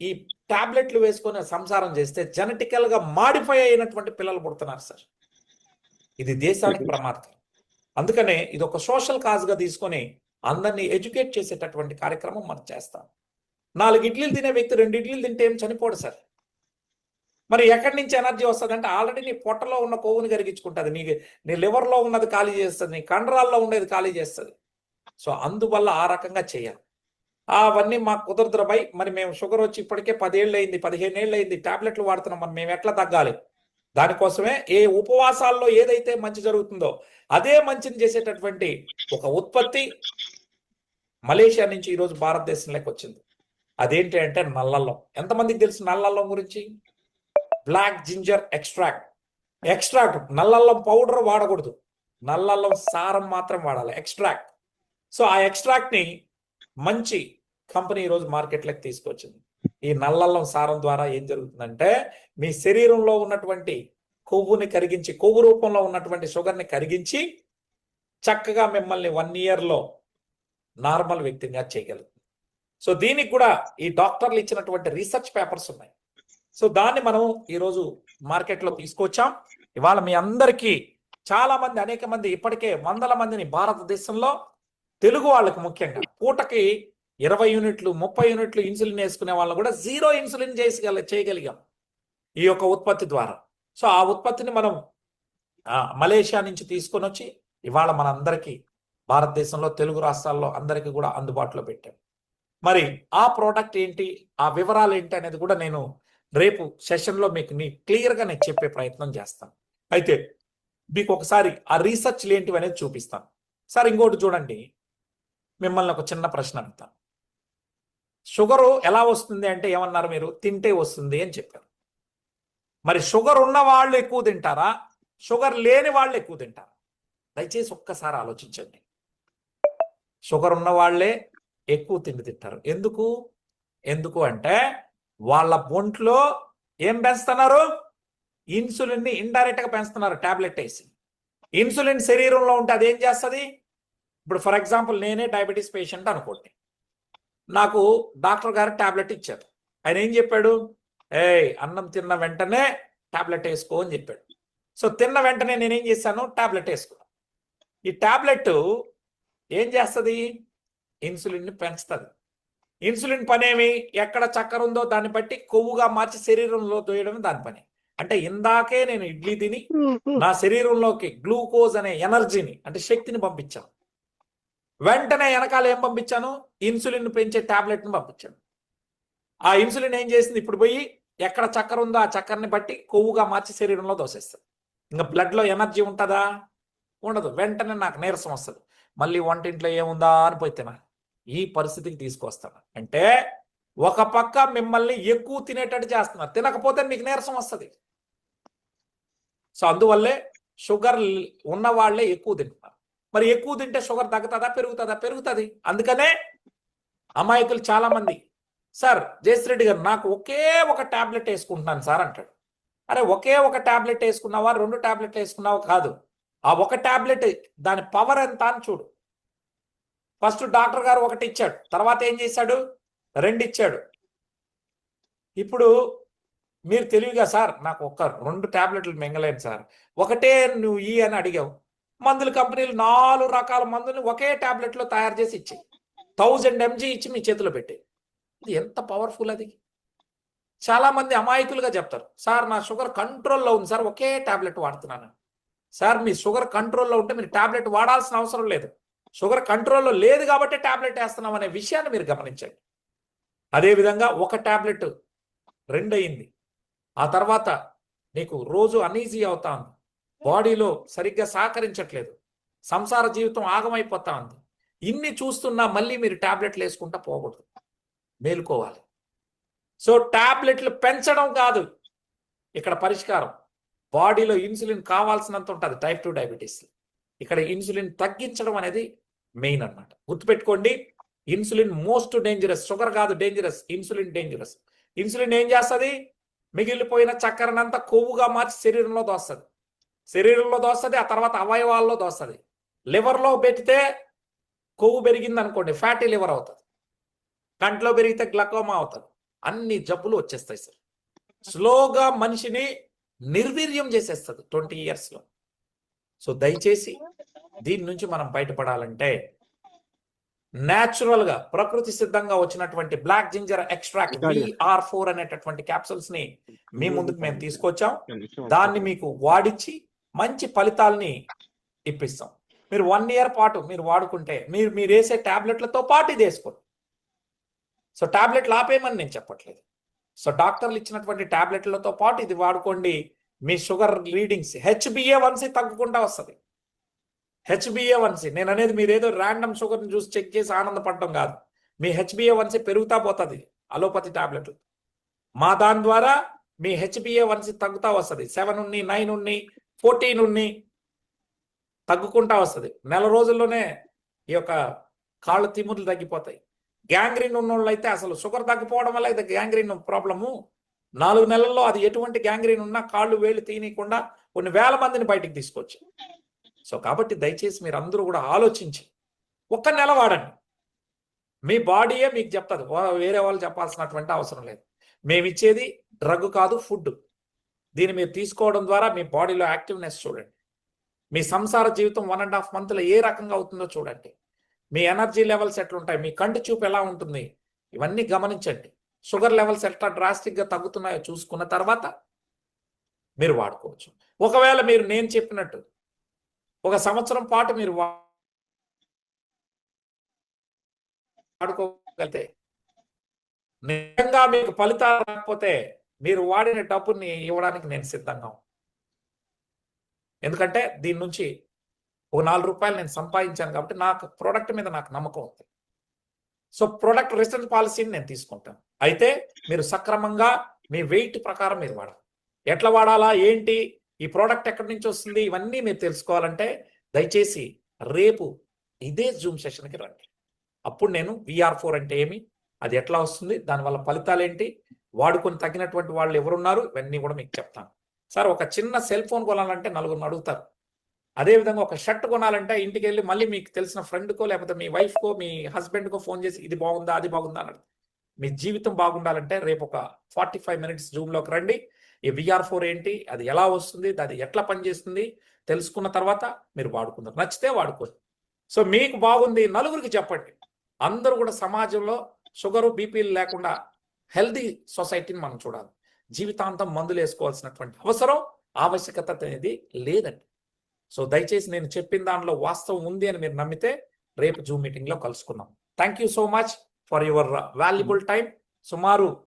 ఈ టాబ్లెట్లు వేసుకొని సంసారం చేస్తే జెనెటికల్గా మాడిఫై అయినటువంటి పిల్లలు పుడుతున్నారు సార్. ఇది దేశానికి ప్రమాదకరం. అందుకనే ఇది ఒక సోషల్ కాజ్గా తీసుకొని అందరినీ ఎడ్యుకేట్ చేసేటటువంటి కార్యక్రమం మనం చేస్తాం. 4 ఇడ్లీలు తినే వ్యక్తి 2 ఇడ్లీలు తింటే ఏం చనిపోడు సార్. మరి ఎక్కడి నుంచి ఎనర్జీ వస్తుంది అంటే, ఆల్రెడీ నీ పొట్టలో ఉన్న కొవ్వుని కరిగించుకుంటుంది, నీ లివర్లో ఉన్నది ఖాళీ చేస్తుంది, నీ కండరాల్లో ఉండేది ఖాళీ చేస్తుంది. సో అందువల్ల ఆ రకంగా చేయాలి. అవన్నీ మాకు కుదరదురా బై. మరి మేము షుగర్ వచ్చి ఇప్పటికే 10 ఏళ్ళు అయింది, 15 ఏళ్ళు అయింది, టాబ్లెట్లు వాడుతున్నాం, మరి మేము ఎట్లా తగ్గాలి? దానికోసమే ఏ ఉపవాసాల్లో ఏదైతే మంచి జరుగుతుందో అదే మంచిని చేసేటటువంటి ఒక ఉత్పత్తి మలేషియా నుంచి ఈరోజు భారతదేశంలోకి వచ్చింది. అదేంటి అంటే నల్లల్లం. ఎంతమందికి తెలుసు నల్లల్లం గురించి? Black ginger extract. నల్లల్లం పౌడర్ వాడకూడదు, నల్లల్లం సారం మాత్రం వాడాలి, ఎక్స్ట్రాక్ట్. సో ఆ ఎక్స్ట్రాక్ట్ని మంచి కంపెనీ ఈరోజు మార్కెట్లోకి తీసుకొచ్చింది. ఈ నల్లల్లం సారం ద్వారా ఏం జరుగుతుందంటే, మీ శరీరంలో ఉన్నటువంటి కొవ్వుని కరిగించి, కొవ్వు రూపంలో ఉన్నటువంటి షుగర్ని కరిగించి చక్కగా మిమ్మల్ని 1 ఇయర్లో నార్మల్ వ్యక్తిగా చేయగలుగుతుంది. సో దీనికి కూడా ఈ డాక్టర్లు ఇచ్చినటువంటి రీసెర్చ్ పేపర్స్ ఉన్నాయి. సో దాన్ని మనం ఈరోజు మార్కెట్లో తీసుకొచ్చాం. ఇవాళ మీ అందరికీ చాలా మంది, అనేక మంది, ఇప్పటికే వందల మందిని భారతదేశంలో, తెలుగు వాళ్ళకి ముఖ్యంగా పూటకి 20 యూనిట్లు 30 యూనిట్లు ఇన్సులిన్ వేసుకునే వాళ్ళని కూడా 0 ఇన్సులిన్ చేయగలిగాం ఈ యొక్క ఉత్పత్తి ద్వారా. సో ఆ ఉత్పత్తిని మనం మలేషియా నుంచి తీసుకొని వచ్చి ఇవాళ మనందరికీ భారతదేశంలో తెలుగు రాష్ట్రాల్లో అందరికీ కూడా అందుబాటులో పెట్టాం. మరి ఆ ప్రోడక్ట్ ఏంటి, ఆ వివరాలు ఏంటి అనేది కూడా నేను రేపు సెషన్లో మీకు క్లియర్గా నేను చెప్పే ప్రయత్నం చేస్తాను. అయితే మీకు ఒకసారి ఆ రీసెర్చ్లు ఏంటివి అనేది చూపిస్తాను. సార్ ఇంకోటి చూడండి, మిమ్మల్ని ఒక చిన్న ప్రశ్న అడుగుతాను. షుగరు ఎలా వస్తుంది అంటే ఏమన్నారు మీరు? తింటే వస్తుంది అని చెప్పారు. మరి షుగర్ ఉన్న వాళ్ళు ఎక్కువ తింటారా, షుగర్ లేని వాళ్ళు ఎక్కువ తింటారా? దయచేసి ఒక్కసారి ఆలోచించండి. షుగర్ ఉన్న వాళ్ళే ఎక్కువ తిండి తింటారు. ఎందుకు అంటే వాళ్ళ ఒంట్లో ఏం పెంచుతున్నారు? ఇన్సులిన్ని ఇండైరెక్ట్గా పెంచుతున్నారు, టాబ్లెట్ వేసి. ఇన్సులిన్ శరీరంలో ఉంటే అదేం చేస్తుంది? ఇప్పుడు ఫర్ ఎగ్జాంపుల్ నేనే డయాబెటీస్ పేషెంట్ అనుకోండి, నాకు డాక్టర్ గారు టాబ్లెట్ ఇచ్చారు. ఆయన ఏం చెప్పాడు? అన్నం తిన్న వెంటనే టాబ్లెట్ వేసుకో అని చెప్పాడు. సో తిన్న వెంటనే నేనేం చేశాను? టాబ్లెట్ వేసుకున్నాను. ఈ టాబ్లెట్ ఏం చేస్తుంది? ఇన్సులిన్ని పెంచుతుంది. ఇన్సులిన్ పనేమి? ఎక్కడ చక్కెర ఉందో దాన్ని బట్టి కొవ్వుగా మార్చి శరీరంలో తోయడం దాని పని. అంటే ఇందాకే నేను ఇడ్లీ తిని నా శరీరంలోకి గ్లూకోజ్ అనే ఎనర్జీని, అంటే శక్తిని పంపించాను. వెంటనే వెనకాల ఏం పంపించాను? ఇన్సులిన్ పెంచే టాబ్లెట్ని పంపించాను. ఆ ఇన్సులిన్ ఏం చేసింది? ఇప్పుడు పోయి ఎక్కడ చక్కెర ఉందో ఆ చక్కెరని బట్టి కొవ్వుగా మార్చి శరీరంలో దోసేస్తుంది. ఇంకా బ్లడ్లో ఎనర్జీ ఉంటుందా? ఉండదు. వెంటనే నాకు నీరసం వస్తుంది. మళ్ళీ వంటింట్లో ఏముందా అని పోయి తినాలి. ఈ పరిస్థితికి తీసుకొస్తాను. అంటే ఒక పక్క మిమ్మల్ని ఎక్కువ తినేటట్టు చేస్తున్నారు. తినకపోతే మీకు నీరసం వస్తుంది. సో అందువల్లే షుగర్ ఉన్న వాళ్ళే ఎక్కువ తింటున్నారు. మరి ఎక్కువ తింటే షుగర్ తగ్గుతుందా, పెరుగుతుందా? పెరుగుతుంది. అందుకనే అమాయకులు చాలా మంది, సార్ జయశ్రీ రెడ్డి గారు నాకు ఒకే ఒక టాబ్లెట్ వేసుకుంటున్నాను సార్ అంటాడు. అరే ఒకే ఒక టాబ్లెట్ వేసుకున్నావా, 2 టాబ్లెట్లు వేసుకున్నావా కాదు, ఆ ఒక టాబ్లెట్ దాని పవర్ ఎంత అని చూడు. ఫస్ట్ డాక్టర్ గారు 1 ఇచ్చాడు, తర్వాత ఏం చేశాడు, 2 ఇచ్చాడు. ఇప్పుడు మీరు తెలివిగా సార్ నాకు 2 టాబ్లెట్లు మింగలేను సార్, ఒకటే నువ్వు ఈ అని అడిగావు. మందుల కంపెనీలు 4 రకాల మందులు ఒకే టాబ్లెట్లో తయారు చేసి ఇచ్చాయి. 1000 mg ఇచ్చి మీ చేతిలో పెట్టి, ఇది ఎంత పవర్ఫుల్ అది. చాలా మంది అమాయకులుగా చెప్తారు, సార్ నా షుగర్ కంట్రోల్లో ఉంది సార్, ఒకే టాబ్లెట్ వాడుతున్నాను. సార్ మీ షుగర్ కంట్రోల్లో ఉంటే మీరు టాబ్లెట్ వాడాల్సిన అవసరం లేదు. షుగర్ కంట్రోల్లో లేదు కాబట్టి టాబ్లెట్ వేస్తున్నాం అనే విషయాన్ని మీరు గమనించండి. అదేవిధంగా ఒక టాబ్లెట్ 2 అయింది, ఆ తర్వాత నీకు రోజు అనీజీ అవుతా ఉంది, బాడీలో సరిగ్గా సహకరించట్లేదు, సంసార జీవితం ఆగమైపోతా ఉంది. ఇన్ని చూస్తున్నా మళ్ళీ మీరు టాబ్లెట్లు వేసుకుంటా పోకూడదు, మేలుకోవాలి. సో టాబ్లెట్లు పెంచడం కాదు ఇక్కడ పరిష్కారం. బాడీలో ఇన్సులిన్ కావాల్సినంత ఉంటుంది టైప్ 2 డయాబెటీస్. ఇక్కడ ఇన్సులిన్ తగ్గించడం అనేది మెయిన్ అన్నమాట. గుర్తుపెట్టుకోండి, ఇన్సులిన్ మోస్ట్ డేంజరస్. షుగర్ కాదు డేంజరస్, ఇన్సులిన్ డేంజరస్. ఇన్సులిన్ ఏం చేస్తుంది, మిగిలిపోయిన చక్కెరనంతా కొవ్వుగా మార్చి శరీరంలో దోస్తుంది, ఆ తర్వాత అవయవాల్లో దోస్తుంది. లివర్లో పెడితే కొవ్వు పెరిగింది అనుకోండి, ఫ్యాటీ లివర్ అవుతుంది. కంట్లో పెరిగితే గ్లకోమా అవుతుంది. అన్ని జబ్బులు వచ్చేస్తాయి సార్. స్లోగా మనిషిని నిర్వీర్యం చేసేస్తుంది 20 yearsలో. సో దయచేసి దీని నుంచి మనం బయటపడాలంటే న్యాచురల్ గా ప్రకృతి సిద్ధంగా వచ్చినటువంటి బ్లాక్ జింజర్ ఎక్స్ట్రాక్ట్ VR4 అనేటటువంటి క్యాప్సూల్స్ ని మీ ముందుకు మేము తీసుకొచ్చాం. దాన్ని మీకు వాడిచ్చి మంచి ఫలితాలని ఇప్పిస్తాం. మీరు 1 year పాటు మీరు వాడుకుంటే మీరు వేసే టాబ్లెట్లతో పాటు ఇది వేసుకోండి. సో టాబ్లెట్లు ఆపేయమని నేను చెప్పట్లేదు. సో డాక్టర్లు ఇచ్చినటువంటి టాబ్లెట్లతో పాటు ఇది వాడుకోండి. మీ షుగర్ రీడింగ్స్ HbA1c తగ్గకుండా వస్తుంది. HbA1c నేను అనేది మీరు ఏదో ర్యాండమ్ షుగర్ని చూసి చెక్ చేసి ఆనందపడటం కాదు. మీ HbA1c పెరుగుతా పోతుంది అలోపతి టాబ్లెట్. మా దాని ద్వారా మీ HbA1c తగ్గుతా వస్తుంది. 7 ఉన్ని, 9 ఉన్ని, 14 ఉన్ని తగ్గుకుంటా వస్తుంది. నెల రోజుల్లోనే ఈ యొక్క కాళ్ళు తిమ్ముర్లు తగ్గిపోతాయి. గ్యాంగ్రీన్ ఉన్న వాళ్ళు అయితే అసలు షుగర్ తగ్గిపోవడం వల్ల అయితే గ్యాంగ్రీన్ ప్రాబ్లము 4 నెలల్లో అది ఎటువంటి గ్యాంగ్రీన్ ఉన్నా కాళ్ళు వేళ్ళు తీయకుండా కొన్ని వేల మందిని బయటికి తీసుకొచ్చి. సో కాబట్టి దయచేసి మీరు అందరూ కూడా ఆలోచించి 1 నెల వాడండి. మీ బాడీయే మీకు చెప్తుంది, వేరే వాళ్ళు చెప్పాల్సినటువంటి అవసరం లేదు. మేము ఇచ్చేది డ్రగ్ కాదు, ఫుడ్. దీన్ని మీరు తీసుకోవడం ద్వారా మీ బాడీలో యాక్టివ్నెస్ చూడండి. మీ సంసార జీవితం 1.5 monthలో ఏ రకంగా అవుతుందో చూడండి. మీ ఎనర్జీ లెవెల్స్ ఎట్లుంటాయి, మీ కంటి చూపు ఎలా ఉంటుంది, ఇవన్నీ గమనించండి. షుగర్ లెవెల్స్ ఎట్లా డ్రాస్టిక్గా తగ్గుతున్నాయో చూసుకున్న తర్వాత మీరు వాడుకోవచ్చు. ఒకవేళ మీరు నేను చెప్పినట్టు 1 సంవత్సరం పాటు మీరు వాడుకోగలిగితే నిజంగా మీకు ఫలితాలు రాకపోతే మీరు వాడిన డబ్బుని ఇవ్వడానికి నేను సిద్ధంగా. ఎందుకంటే దీని నుంచి ఒక 4 రూపాయలు నేను సంపాదించాను కాబట్టి నాకు ప్రోడక్ట్ మీద నాకు నమ్మకం ఉంది. సో ప్రోడక్ట్ రిటర్న్ పాలసీని నేను తీసుకుంటాను. అయితే మీరు సక్రమంగా మీ వెయిట్ ప్రకారం మీరు వాడాలి. ఎట్లా వాడాలా, ఏంటి, ఈ ప్రోడక్ట్ ఎక్కడి నుంచి వస్తుంది, ఇవన్నీ మీరు తెలుసుకోవాలంటే దయచేసి రేపు ఇదే జూమ్ సెషన్కి రండి. అప్పుడు నేను VR4 అంటే ఏమి, అది ఎట్లా వస్తుంది, దానివల్ల ఫలితాలు ఏంటి, వాడుకొని తగ్గినటువంటి వాళ్ళు ఎవరున్నారు, ఇవన్నీ కూడా మీకు చెప్తాను. సార్ ఒక చిన్న సెల్ ఫోన్ కొనాలంటే 4 అడుగుతారు. అదేవిధంగా ఒక షర్ట్ కొనాలంటే ఇంటికి వెళ్ళి మళ్ళీ మీకు తెలిసిన ఫ్రెండ్కో లేకపోతే మీ వైఫ్కో మీ హస్బెండ్కో ఫోన్ చేసి ఇది బాగుందా అది బాగుందా అన్నది. మీ జీవితం బాగుండాలంటే రేపు ఒక 45 minutes జూమ్లోకి రండి. ఈ VR4 ఏంటి, అది ఎలా వస్తుంది, అది ఎట్లా పనిచేస్తుంది తెలుసుకున్న తర్వాత మీరు వాడుకుంటారు. నచ్చితే వాడుకోండి. సో మీకు బాగుంది నలుగురికి చెప్పండి. అందరూ కూడా సమాజంలో షుగరు బీపీలు లేకుండా హెల్దీ సొసైటీని మనం చూడాలి. జీవితాంతం మందులు వేసుకోవాల్సినటువంటి అవసరం ఆవశ్యకత అనేది లేదండి. సో దయచేసి నేను చెప్పిన దానిలో వాస్తవం ఉంది అని మీరు నమ్మితే రేపు జూమ్ మీటింగ్లో కలుసుకుందాం. Thank you so much for your valuable time. సుమారు